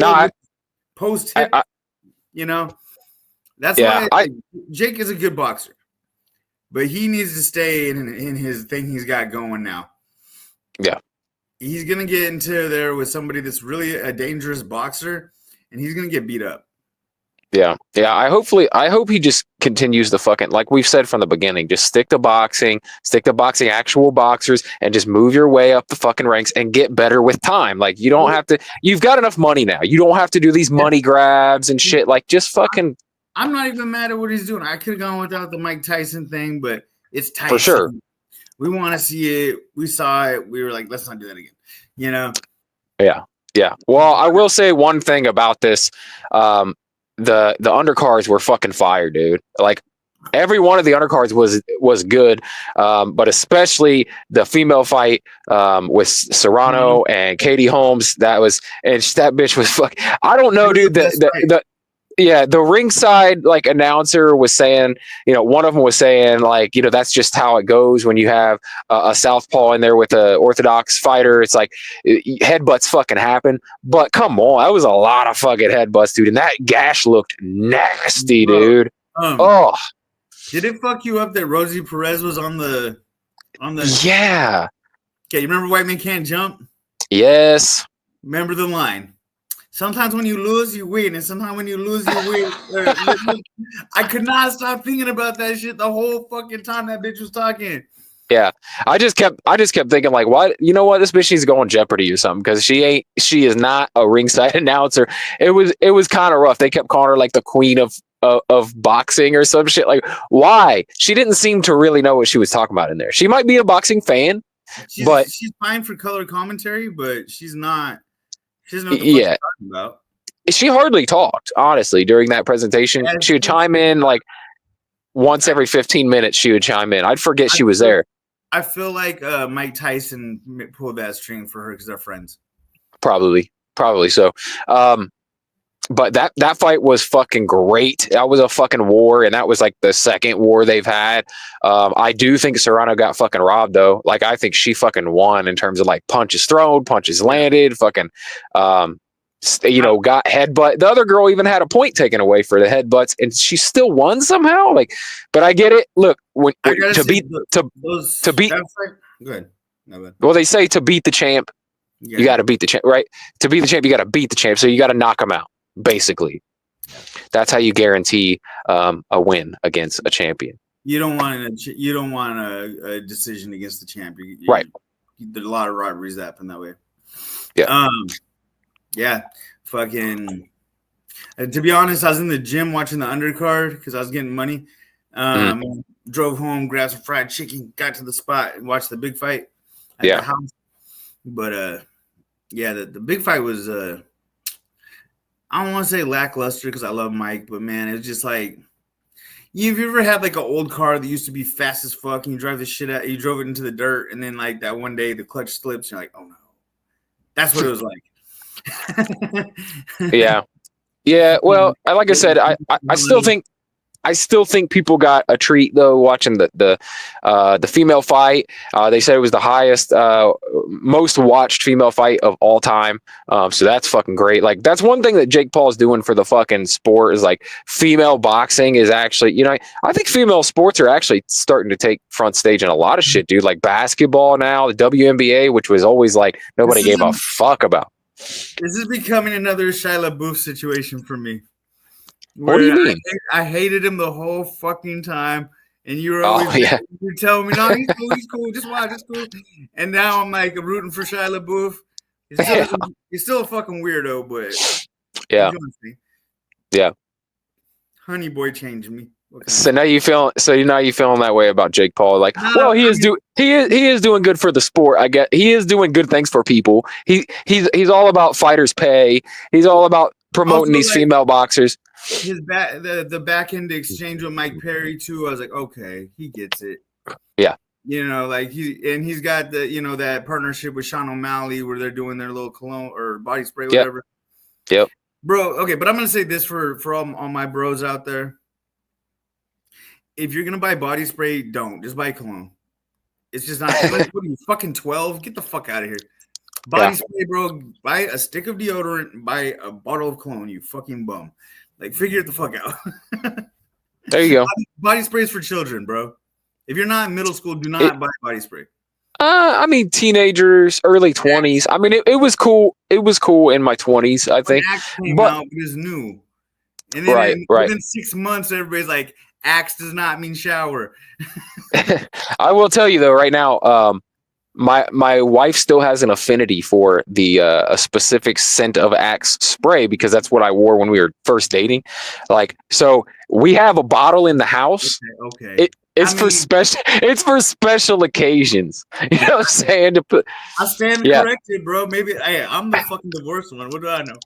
post hip, That's why Jake is a good boxer, but he needs to stay in his thing he's got going now. Yeah, he's gonna get into there with somebody that's really a dangerous boxer, and he's gonna get beat up. Yeah. I hope he just continues the fucking, like we've said from the beginning, just stick to boxing, actual boxers, and just move your way up the fucking ranks and get better with time. Like you don't have to. You've got enough money now. You don't have to do these money grabs and shit. Like just fucking. I'm not even mad at what he's doing. I could have gone without the Mike Tyson thing, but it's Tyson. For sure. We want to see it. We saw it. We were like, let's not do that again. You know? Yeah. Well, I will say one thing about this. The undercards were fucking fire, dude. Like every one of the undercards was good, but especially the female fight with Serrano and Katie Holmes. That bitch was fuck. I don't know, dude. The ringside like announcer was saying, one of them was saying like, that's just how it goes when you have a southpaw in there with a orthodox fighter. It's like headbutts fucking happen, but come on, that was a lot of fucking headbutts, dude. And that gash looked nasty, dude. Did it fuck you up that Rosie Perez was on the? Yeah. Okay, you remember White Men Can't Jump? Yes. Remember the line. Sometimes when you lose, you win, and sometimes when you lose, you win. I could not stop thinking about that shit the whole fucking time that bitch was talking. Yeah, I just kept thinking like, what? You know what? This bitch needs to go on Jeopardy or something because she is not a ringside announcer. It was kind of rough. They kept calling her like the queen of boxing or some shit. Like, why? She didn't seem to really know what she was talking about in there. She might be a boxing fan, but she's fine for color commentary, but she's not. She doesn't know what the fuck she's talking about. She hardly talked, honestly, during that presentation. She would chime in like once every 15 minutes. She would chime in. I'd forget she was there. I feel like Mike Tyson pulled that string for her because they're friends. Probably so. But that fight was fucking great. That was a fucking war, and that was like the second war they've had. I do think Serrano got fucking robbed though. Like I think she fucking won in terms of like punches thrown, punches landed, fucking got headbutt. The other girl even had a point taken away for the headbutts, and she still won somehow. Like, but I get it. Look, to beat. Good. Well, they say to beat the champ, you got to beat the champ, right? To beat the champ, you got to beat the champ. So you got to knock him out. Basically, that's how you guarantee a win against a champion. You don't want a decision against the champ. Right. There's a lot of robberies that happen that way. Yeah. Yeah. Fucking. To be honest, I was in the gym watching the undercard because I was getting money. Drove home, grabbed some fried chicken, got to the spot, and watched the big fight at the house. But the big fight was. I don't want to say lackluster because I love Mike, but man, it's just like, you've ever had like an old car that used to be fast as fuck and you drive the shit out, you drove it into the dirt, and then like that one day the clutch slips, and you're like, oh no. That's what it was like. Yeah. Well, like I said, I still think people got a treat though watching the female fight. They said it was the highest, most watched female fight of all time. So that's fucking great. Like that's one thing that Jake Paul's doing for the fucking sport is like female boxing is actually, I think female sports are actually starting to take front stage in a lot of shit, dude. Like basketball now, the WNBA, which was always like nobody gave a fuck about. This is becoming another Shia LaBeouf situation for me. What do you mean? I hated him the whole fucking time, and you were always you're telling me, no, he's cool, just watch, it's cool. And now I'm like rooting for Shia LaBeouf. He's still a fucking weirdo, but yeah. Honey boy changed me. So now you feeling that way about Jake Paul? Like, he is doing good for the sport. I get he is doing good things for people. He's all about fighters' pay. He's all about promoting these female boxers. The back end exchange with Mike Perry too. I was like, okay, he gets it. Yeah. Like he's got the that partnership with Sean O'Malley where they're doing their little cologne or body spray, whatever. Yep. Bro, okay, but I'm gonna say this for all my bros out there. If you're gonna buy body spray, don't just buy cologne. It's just not like, what are you fucking 12? Get the fuck out of here. Body spray, bro. Buy a stick of deodorant, buy a bottle of cologne, you fucking bum. Like, figure it the fuck out. There you go. Body sprays for children, bro. If you're not in middle school, do not buy body spray. I mean, teenagers, early 20s. I mean, it was cool. It was cool in my 20s, I think. But it was new. And then within 6 months, everybody's like, axe does not mean shower. I will tell you though, right now, my wife still has an affinity for the a specific scent of Axe spray because that's what I wore when we were first dating. Like, so we have a bottle in the house. Okay. It's for special occasions. You know what I'm saying? To put. I stand corrected, bro. Maybe I'm the fucking divorced one. What do I know?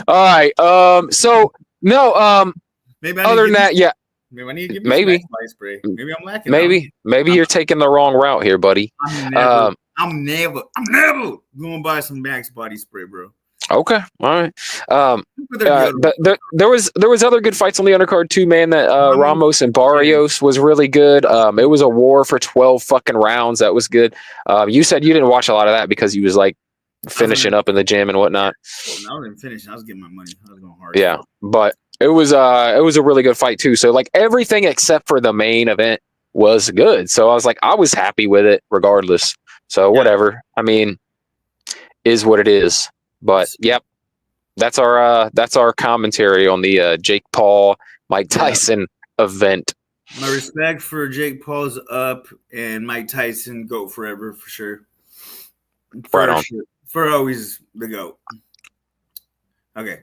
All right. So no. Maybe other than that, yeah. Maybe I need to give me some body spray. Maybe I'm lacking. Maybe you're taking the wrong route here, buddy. I'm never going to buy some Max body spray, bro. Okay, all right. There was other good fights on the undercard too, man. That Ramos and Barrios was really good. It was a war for 12 fucking rounds. That was good. You said you didn't watch a lot of that because you was like finishing up in the gym and whatnot. I wasn't finishing. I was getting my money. I was going hard. Yeah, but it was a really good fight too. So like everything except for the main event was good. So I was like, I was happy with it regardless. So whatever. I mean, is what it is. But yep, that's our commentary on the Jake Paul, Mike Tyson event. My respect for Jake Paul's up, and Mike Tyson GOAT forever for sure. For always the GOAT. Okay.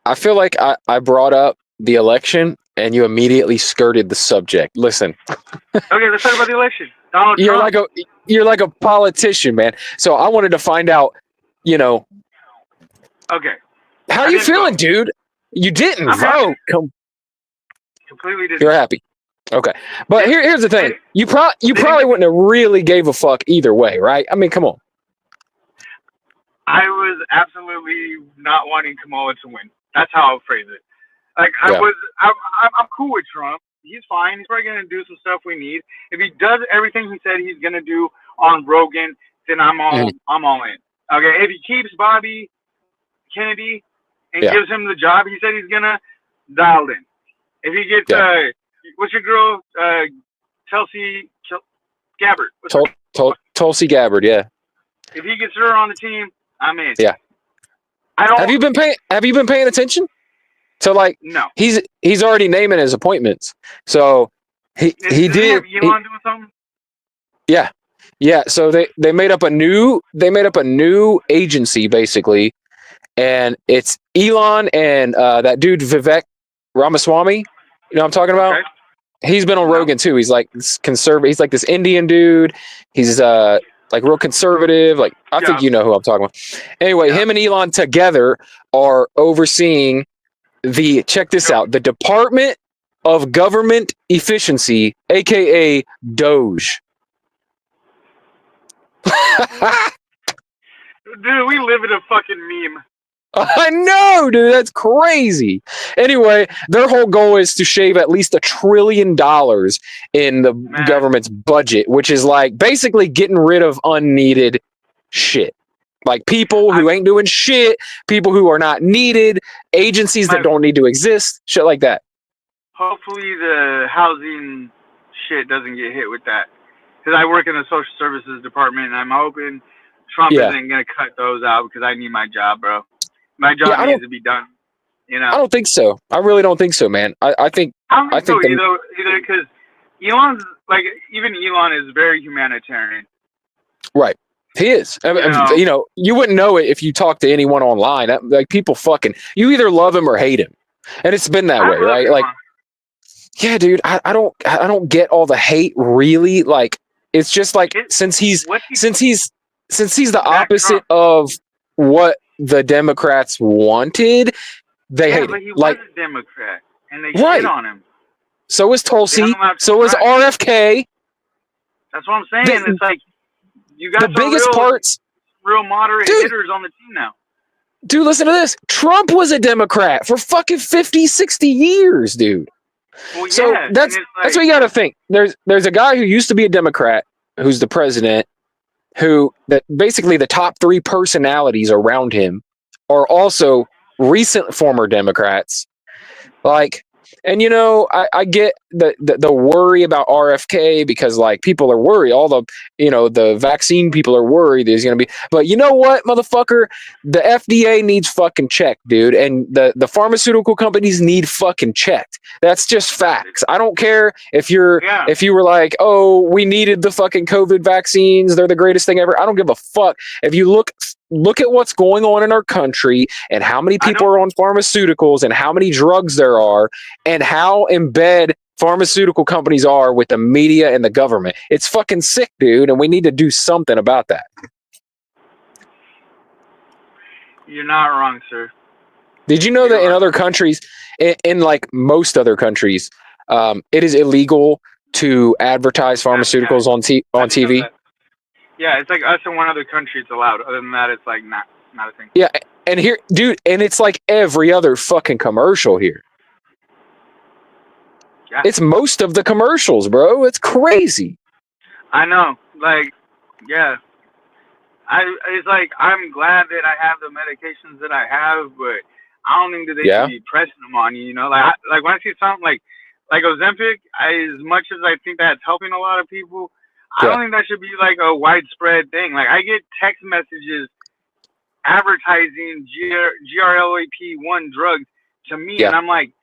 I feel like I brought up the election and you immediately skirted the subject. Listen. Okay, let's talk about the election. Donald Trump. You're like a politician, man. So I wanted to find out, you know. Okay. How are you feeling, dude? You didn't vote. Completely didn't. You're happy. Okay. But here's the thing. You probably wouldn't have really gave a fuck either way, right? I mean, come on. I was absolutely not wanting Kamala to win. That's how I'll phrase it. Like I'm cool with Trump. He's fine. He's probably gonna do some stuff we need. If he does everything he said he's gonna do on Rogan, then I'm all in. Okay. If he keeps Bobby Kennedy and gives him the job he said he's gonna, dialed in. If he gets what's your girl Tulsi Gabbard? Tulsi Gabbard, yeah. If he gets her on the team, I'm in. Yeah. Have you been paying attention? So like, no. He's already naming his appointments. So he did. Elon doing something? Yeah, yeah. So they made up a new agency basically, and it's Elon and that dude Vivek Ramaswamy. You know what I'm talking about? Okay. He's been on Rogan too. He's like conservative. He's like this Indian dude. He's like real conservative. Like I think you know who I'm talking about. Anyway, him and Elon together are overseeing check this out, the Department of Government Efficiency, aka Doge. Dude, we live in a fucking meme. I know, dude. That's crazy. Anyway, their whole goal is to shave at least $1 trillion in the government's budget, which is like basically getting rid of unneeded shit. Like people who ain't doing shit, people who are not needed, agencies that don't need to exist, shit like that. Hopefully the housing shit doesn't get hit with that. Because I work in the social services department, and I'm hoping Trump isn't going to cut those out because I need my job, bro. My job needs to be done. You know? I don't think so. I really don't think so, man. I think so either because Elon's like, even Elon is very humanitarian. Right. He is. You know, you wouldn't know it if you talk to anyone online. Like people you either love him or hate him. And it's been that way, right? Like, yeah, dude, I don't get all the hate really. Like, it's just like, since he's the opposite of what the Democrats wanted, they hate him. He was a Democrat, and they shit on him. So is Tulsi. So is RFK. That's what I'm saying. It's like, you got the biggest parts, real moderate hitters on the team now. Dude, listen to this. Trump was a Democrat for fucking 50, 60 years, dude. Well, so that's what you got to think. There's a guy who used to be a Democrat who's the president, that basically the top 3 personalities around him are also recent former Democrats. Like, And I get the worry about RFK because like people are worried. All the vaccine people are worried there's gonna be. But you know what, motherfucker? The FDA needs fucking checked, dude, and the pharmaceutical companies need fucking checked. That's just facts. I don't care if you were like, oh, we needed the fucking COVID vaccines. They're the greatest thing ever. I don't give a fuck. If you look at what's going on in our country and how many people are on pharmaceuticals and how many drugs there are and how in bed pharmaceutical companies are with the media and the government. It's fucking sick, dude, and we need to do something about that. You're not wrong, sir. Did you know that in other countries, in like most other countries, it is illegal to advertise pharmaceuticals on TV? Yeah, it's like us in one other country it's allowed. Other than that, it's like not a thing. Yeah, and here, dude, and it's like every other fucking commercial here. Yeah. It's most of the commercials, bro. It's crazy. I know. Like, yeah. It's like, I'm glad that I have the medications that I have, but I don't think that they should be pressing them on you, Like when I see something like Ozempic, as much as I think that's helping a lot of people, I don't think that should be like a widespread thing. Like I get text messages advertising GRLAP1 drugs to me, and I'm like,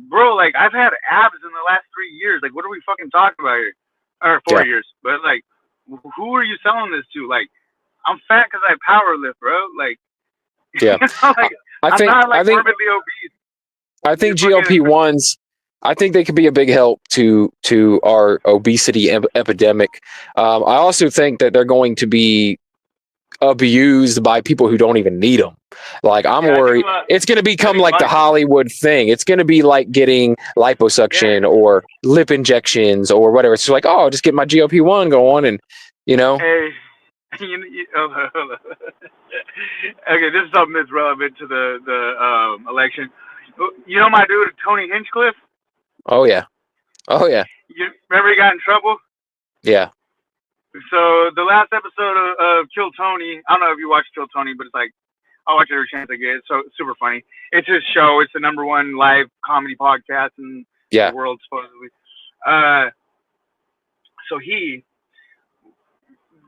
bro, like I've had abs in the last 3 years. Like, what are we fucking talking about here? Or 4 years? But like, who are you selling this to? Like, I'm fat because I power lift, bro. Like, like, I'm not like morbidly obese. I think GLP-1s. I think they could be a big help to our obesity epidemic. I also think that they're going to be abused by people who don't even need them. Like I'm worried it's going to become like the Hollywood thing. It's going to be like getting liposuction or lip injections or whatever. It's like, oh, just get my GLP-1 going and Hey, okay, this is something that's relevant to the election. You know my dude Tony Hinchcliffe? Oh yeah. You remember he got in trouble? Yeah. So the last episode of Kill Tony, I don't know if you watched Kill Tony, but it's like I'll watch it every chance I get. It's so super funny. It's his show. It's the #1 live comedy podcast in the world, supposedly. So he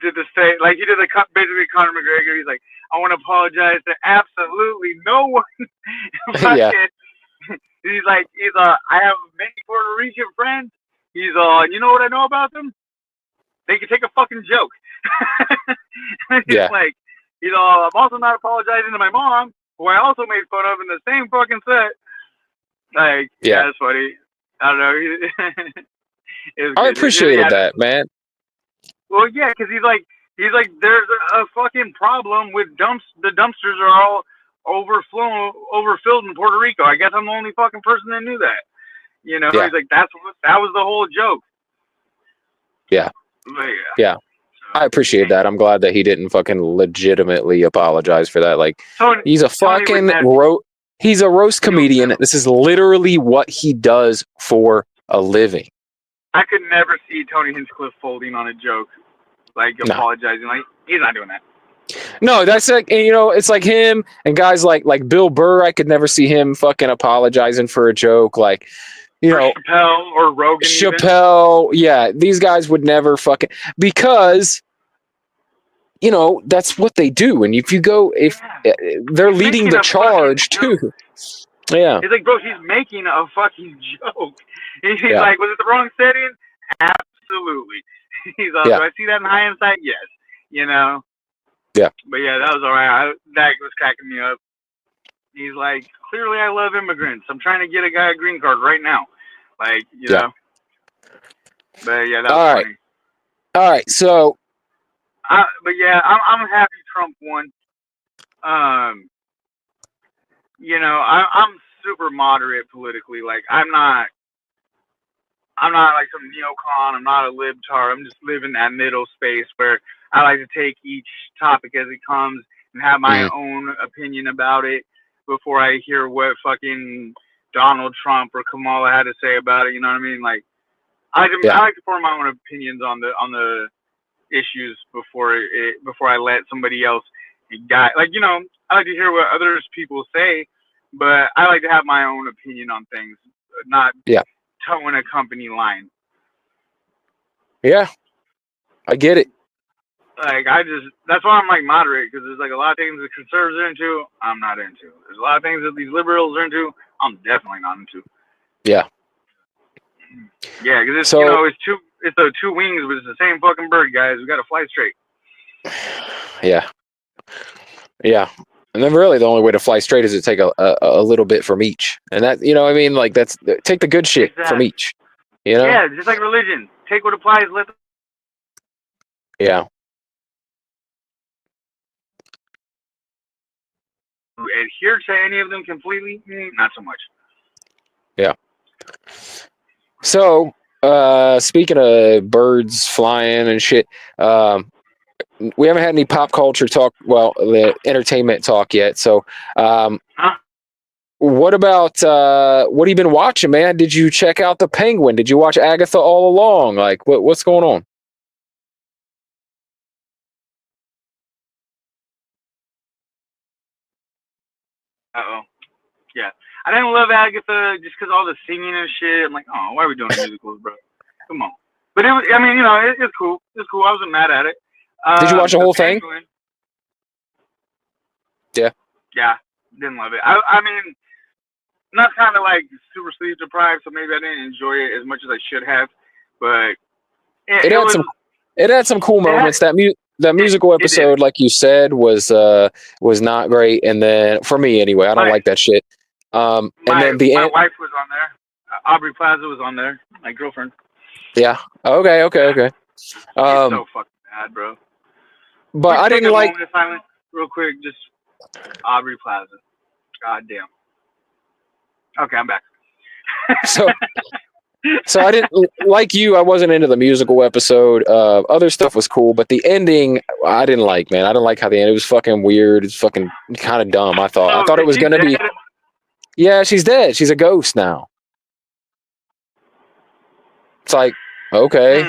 did the same, like he did basically Conor McGregor. He's like, I want to apologize to absolutely no one. He's like, I have many Puerto Rican friends. He's you know what I know about them? They can take a fucking joke. Like, I'm also not apologizing to my mom, who I also made fun of in the same fucking set. Like, that's funny. I don't know. I appreciated that, man. Well, yeah, because he's like, there's a fucking problem with the dumpsters are all overfilled in Puerto Rico. I guess I'm the only fucking person that knew that. He's like, that was the whole joke. Yeah. Yeah. I appreciate that. I'm glad that he didn't fucking legitimately apologize for that. Like, he's a fucking he's a roast comedian. This is literally what he does for a living. I could never see Tony Hinchcliffe folding on a joke, like apologizing. Like, he's not doing that. No, that's like, it's like him and guys like Bill Burr. I could never see him fucking apologizing for a joke. Like, Chappelle or Rogan. Yeah, these guys would never fucking, because that's what they do. And if you go, they're leading the charge too. Yeah. He's like, bro, he's making a fucking joke. He's like, was it the wrong setting? Absolutely. He's like, do I see that in hindsight? Yes. Yeah. But yeah, that was all right. That was cracking me up. He's like, clearly I love immigrants. I'm trying to get a guy a green card right now. Like, know. But yeah, that was funny. All right, so. But yeah, I'm happy Trump won. I'm super moderate politically. Like, I'm not like some neocon. I'm not a libtard. I'm just living that middle space where I like to take each topic as it comes and have my own opinion about it before I hear what fucking Donald Trump or Kamala had to say about it. You know what I mean? Like, I like to form my own opinions on the issues before I let somebody else guide. Like, I like to hear what others people say, but I like to have my own opinion on things not towing a company line. Yeah, I get it. Like, that's why I'm like moderate, because there's like a lot of things that conservatives are into, I'm not into. There's a lot of things that these liberals are into, I'm definitely not into. Yeah. Yeah, because it's, you know, it's the two wings, but it's the same fucking bird, guys. We gotta fly straight. Yeah. Yeah. And then really the only way to fly straight is to take a little bit from each. And that, you know what I mean? Like, take the good shit from each. You know? Yeah, just like religion. Take what applies, let the... Yeah. adhere to any of them completely? Not so much. Yeah. So, speaking of birds flying and shit, we haven't had any pop culture talk, the entertainment talk yet. So, what about, what have you been watching, man? Did you check out The Penguin? Did you watch Agatha all along? Like, what's going on? Uh-oh. Yeah. I didn't love Agatha just because all the singing and shit. I'm like, oh, why are we doing musicals, bro? Come on. But it was, I mean, you know, it's cool. It's cool. I wasn't mad at it. Did you watch the whole thing? Yeah. Yeah. Didn't love it. I mean, not kind of like super sleep deprived, so maybe I didn't enjoy it as much as I should have. But it had some cool moments. That musical episode, like you said, was not great. And then for me anyway, I don't like that shit. And then my wife was on there. Aubrey Plaza was on there. My girlfriend. Yeah. Okay. It's so fucking bad, bro. But I didn't like. Silence, real quick, just Aubrey Plaza. God damn. Okay, I'm back. So I didn't like you. I wasn't into the musical episode. Other stuff was cool, but the ending I didn't like. Man, I didn't like how the end. It was fucking weird. It's fucking kind of dumb. I thought it was gonna be. Yeah, she's dead. She's a ghost now. It's like, okay,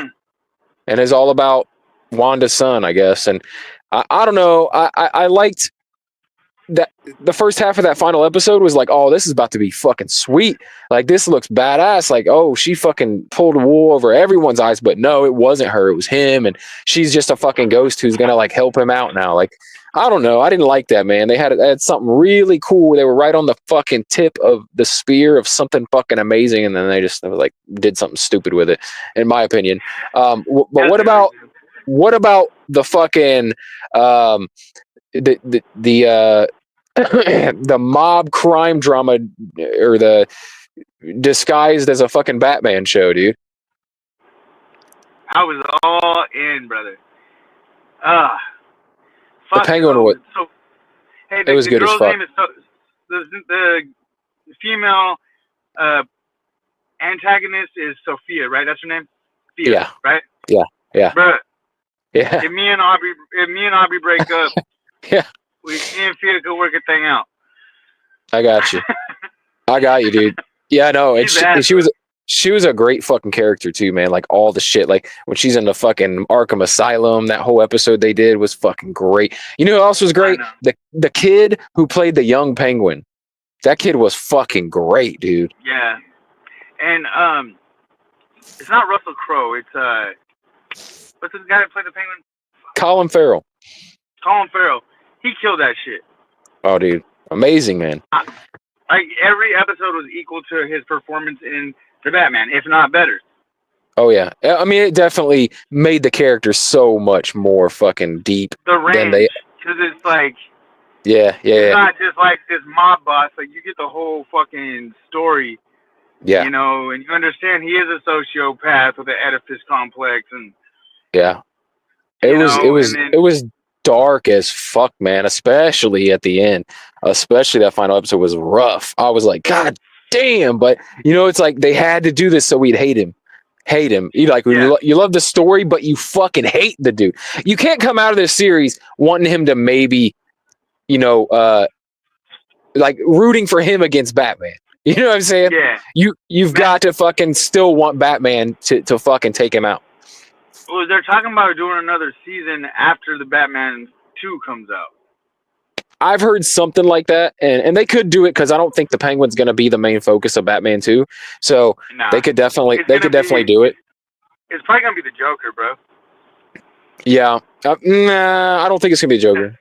and it's all about Wanda's son, I guess. And I don't know. I liked that the first half of that final episode was like, oh, this is about to be fucking sweet. Like, this looks badass. Like, oh, she fucking pulled wool over everyone's eyes, but no, it wasn't her. It was him, and she's just a fucking ghost who's gonna like help him out now. Like, I don't know. I didn't like that, man. They had something really cool. They were right on the fucking tip of the spear of something fucking amazing, and then they like did something stupid with it, in my opinion. But what about the fucking the mob crime drama, or the disguised as a fucking Batman show, dude? I was all in, brother. The Penguin was. So, hey, it was good as fuck. Name is the female antagonist is Sophia, right? That's her name. Sophia, yeah. Right. Yeah. Bruh. Yeah. If me and Aubrey break up, yeah, me and Fia could work a thing out. I got you. I got you, dude. Yeah, I know. And she was a great fucking character too, man. Like, all the shit, like when she's in the fucking Arkham Asylum, that whole episode they did was fucking great. You know who else was great? The kid who played the young Penguin. That kid was fucking great, dude. Yeah. And it's not Russell Crowe. It's what's this guy that played the Penguin? Colin Farrell. He killed that shit. Oh, dude. Amazing, man. Like, every episode was equal to his performance in The Batman, if not better. Oh, yeah. I mean, it definitely made the character so much more fucking deep. The range, because it's like... Yeah. It's not just like this mob boss. Like, you get the whole fucking story. Yeah. You know, and you understand he is a sociopath with an Oedipus complex, and... Yeah. It was dark as fuck, man, especially at the end. Especially that final episode was rough. I was like, God damn. But, you know, it's like they had to do this so we'd hate him. You love the story, but you fucking hate the dude. You can't come out of this series wanting him to maybe, you know, like rooting for him against Batman. You know what I'm saying? Yeah. You've got to fucking still want Batman to fucking take him out. Well, they're talking about doing another season after the Batman 2 comes out. I've heard something like that, and they could do it because I don't think the Penguin's going to be the main focus of Batman 2. So they could definitely do it. It's probably going to be the Joker, bro. Yeah. Nah, I don't think it's going to be Joker.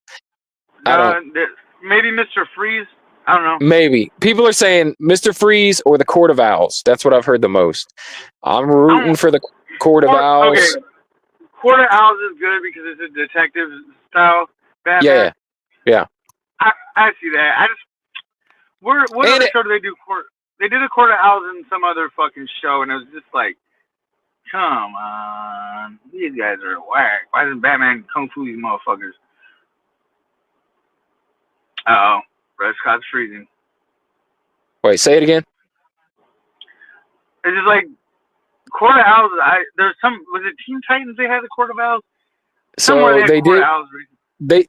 Maybe Mr. Freeze. I don't know. Maybe. People are saying Mr. Freeze or the Court of Owls. That's what I've heard the most. I'm rooting for the Court of Owls. Okay. Court of Owls is good because it's a detective style Batman. Yeah. I see that. What other show do they do? They did a Court of Owls in some other fucking show, and it was just like, come on, these guys are whack. Why doesn't Batman kung fu these motherfuckers? Uh-oh. Red Scott's freezing. Wait, say it again. It's just like Court of Owls. Was it Teen Titans? They had the Court of Owls. So they did.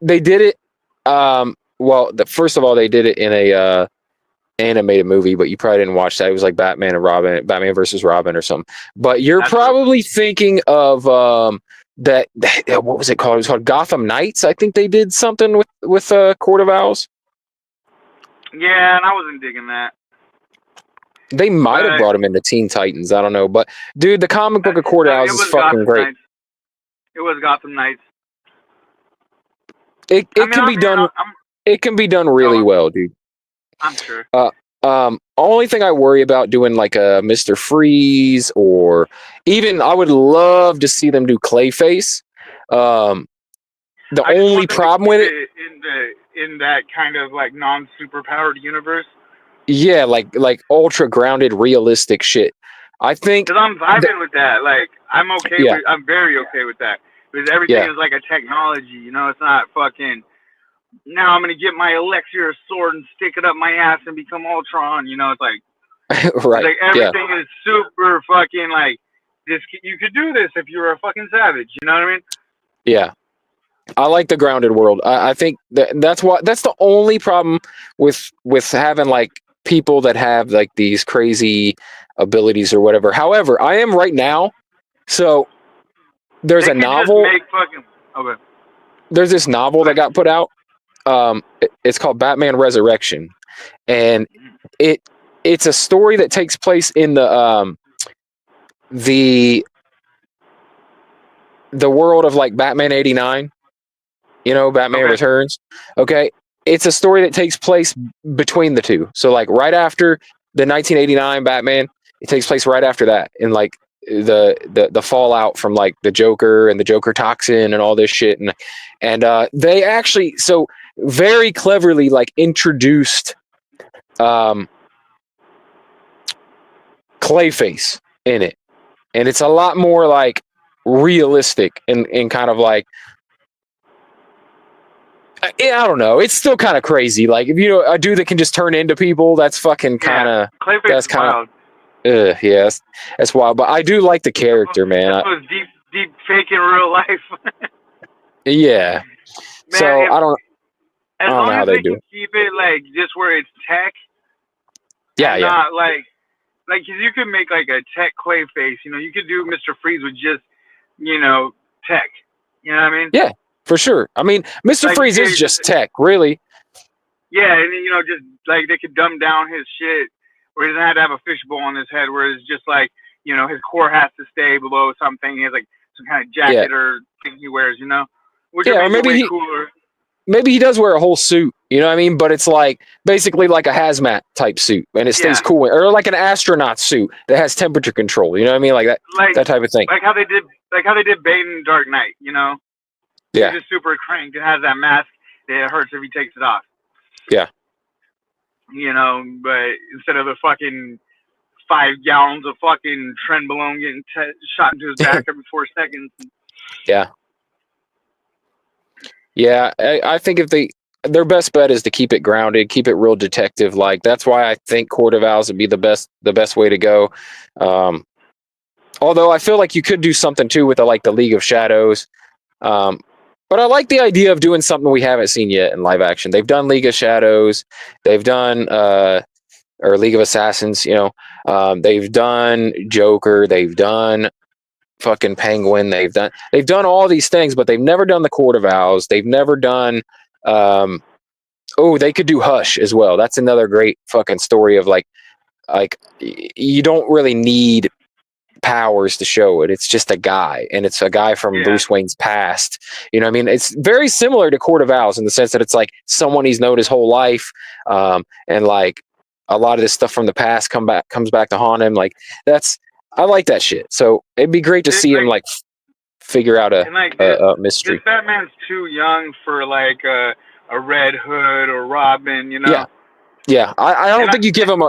They did it. Well, first of all, they did it in a animated movie, but you probably didn't watch that. It was like Batman and Robin, Batman versus Robin or something. But you're probably thinking of that. What was it called? It was called Gotham Knights. I think they did something with Court of Owls. Yeah, and I wasn't digging that. They might have brought him into Teen Titans. I don't know, but dude, the comic book of Court of Owls is fucking great. It was Gotham Knights. It can be done. It can be done really well, dude. I'm sure. Only thing I worry about doing like a Mr. Freeze, or even I would love to see them do Clayface. The only problem with it in that kind of like non-super powered universe. Yeah, like ultra grounded, realistic shit. I think because I'm vibing with that. Like I'm okay. Yeah. I'm very okay with that because everything is like a technology. You know, it's not fucking. Now I'm gonna get my Elixir sword and stick it up my ass and become Ultron. You know, it's like right. It's like everything is super fucking like this. You could do this if you were a fucking savage. You know what I mean? Yeah. I like the grounded world. I think that's the only problem with having like people that have like these crazy abilities or whatever. However, I am right now. So there's a novel. There's this novel that got put out. It's called Batman Resurrection, and it's a story that takes place in the world of like Batman 89. You know, Batman Returns. Okay. It's a story that takes place between the two. So like right after the 1989 Batman, it takes place right after that in like the fallout from like the Joker and the Joker toxin and all this shit. And they actually so very cleverly like introduced Clayface in it. And it's a lot more like realistic and kind of like I don't know. It's still kind of crazy. Like if you know a dude that can just turn into people, that's fucking kind of that's kind of yes, that's wild. But I do like the character, man. That was deep fake in real life. Yeah. Man, so I don't know how they do. Keep it like just where it's tech. Yeah, yeah. Not like you could make like a tech Clayface. You know, you could do Mr. Freeze with just tech. You know what I mean? Yeah. For sure. I mean, Mr. Freeze is just tech, really. Yeah, and just like they could dumb down his shit, where he doesn't have to have a fishbowl on his head, where it's just like, his core has to stay below something. He has like some kind of jacket or thing he wears, which or maybe cooler. Maybe he does wear a whole suit, you know what I mean? But it's like basically like a hazmat type suit, and it stays cool, or like an astronaut suit that has temperature control. You know what I mean? Like that type of thing. Like how they did Bane in Dark Knight, Yeah. He's just super cranked and has that mask that hurts if he takes it off. Yeah. But instead of the fucking 5 gallons of fucking Trenbolone getting shot into his back every 4 seconds. Yeah. Yeah, I think if their best bet is to keep it grounded, keep it real detective like. That's why I think Court of Owls would be the best way to go. Although I feel like you could do something too with the League of Shadows. But I like the idea of doing something we haven't seen yet in live action. They've done League of Shadows. They've done or League of Assassins, they've done Joker. They've done fucking Penguin. They've done all these things, but they've never done the Court of Owls. They've never done Oh, they could do Hush as well. That's another great fucking story of like you don't really need powers to show it. It's just a guy, and it's a guy from Bruce Wayne's past. You know what I mean? It's very similar to Court of Owls in the sense that it's like someone he's known his whole life, and like a lot of this stuff from the past comes back to haunt him. Like I like that shit. So it'd be great to see him like figure out a mystery. This Batman's too young for like a Red Hood or Robin, you know? Yeah. I don't think you give him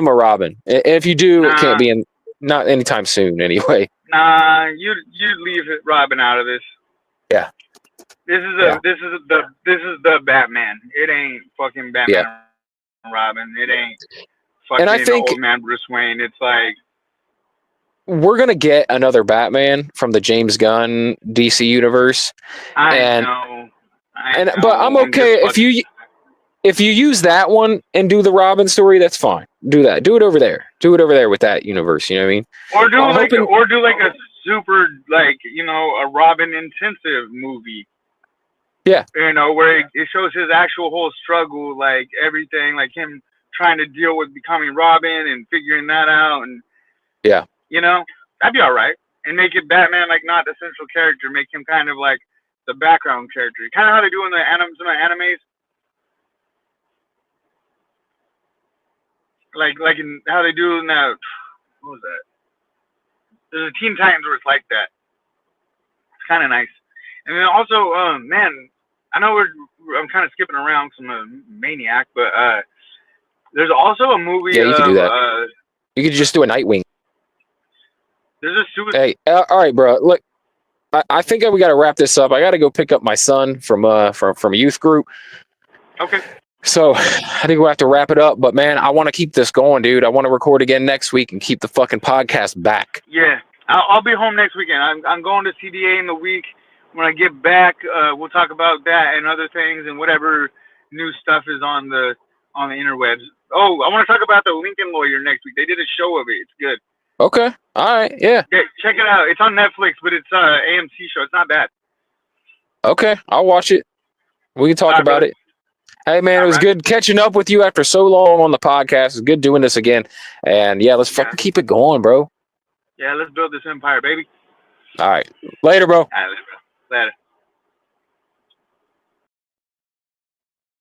a Robin. If you do, it can't be not anytime soon anyway. Nah, you leave Robin out of this. Yeah. This is the Batman. It ain't fucking Batman and Robin. It ain't fucking old man Bruce Wayne. It's like we're gonna get another Batman from the James Gunn DC universe. I know. But I'm okay if you use that one and do the Robin story. That's fine. Do that. Do it over there. Do it over there with that universe. You know what I mean? Or do like a super a Robin intensive movie. Yeah. You know, where it shows his actual whole struggle, like everything, like him trying to deal with becoming Robin and figuring that out, and you know, that'd be all right. And make it Batman like not the central character, make him kind of like the background character, kind of how they do in the animes. Like in how they do in what was that? There's a Teen Titans where it's like that. It's kind of nice. And then also, man, I know I'm kind of skipping around because I'm a maniac, but there's also a movie. Yeah, you could do that. You could just do a Nightwing. There's a suicide. Hey, all right, bro. Look, I think we got to wrap this up. I got to go pick up my son from a youth group. Okay. So I think we'll have to wrap it up. But man, I want to keep this going, dude. I want to record again next week and keep the fucking podcast back. Yeah, I'll be home next weekend. I'm going to CDA in the week. When I get back, we'll talk about that and other things and whatever new stuff is on the interwebs. Oh, I want to talk about the Lincoln Lawyer next week. They did a show of it. It's good. Okay. All right. Yeah. Check it out. It's on Netflix, but it's AMC show. It's not bad. Okay. I'll watch it. We can talk about it. Hey, man, it was good catching up with you after so long on the podcast. It's good doing this again. And, yeah, let's fucking keep it going, bro. Yeah, let's build this empire, baby. All right. Later, bro. All right, later.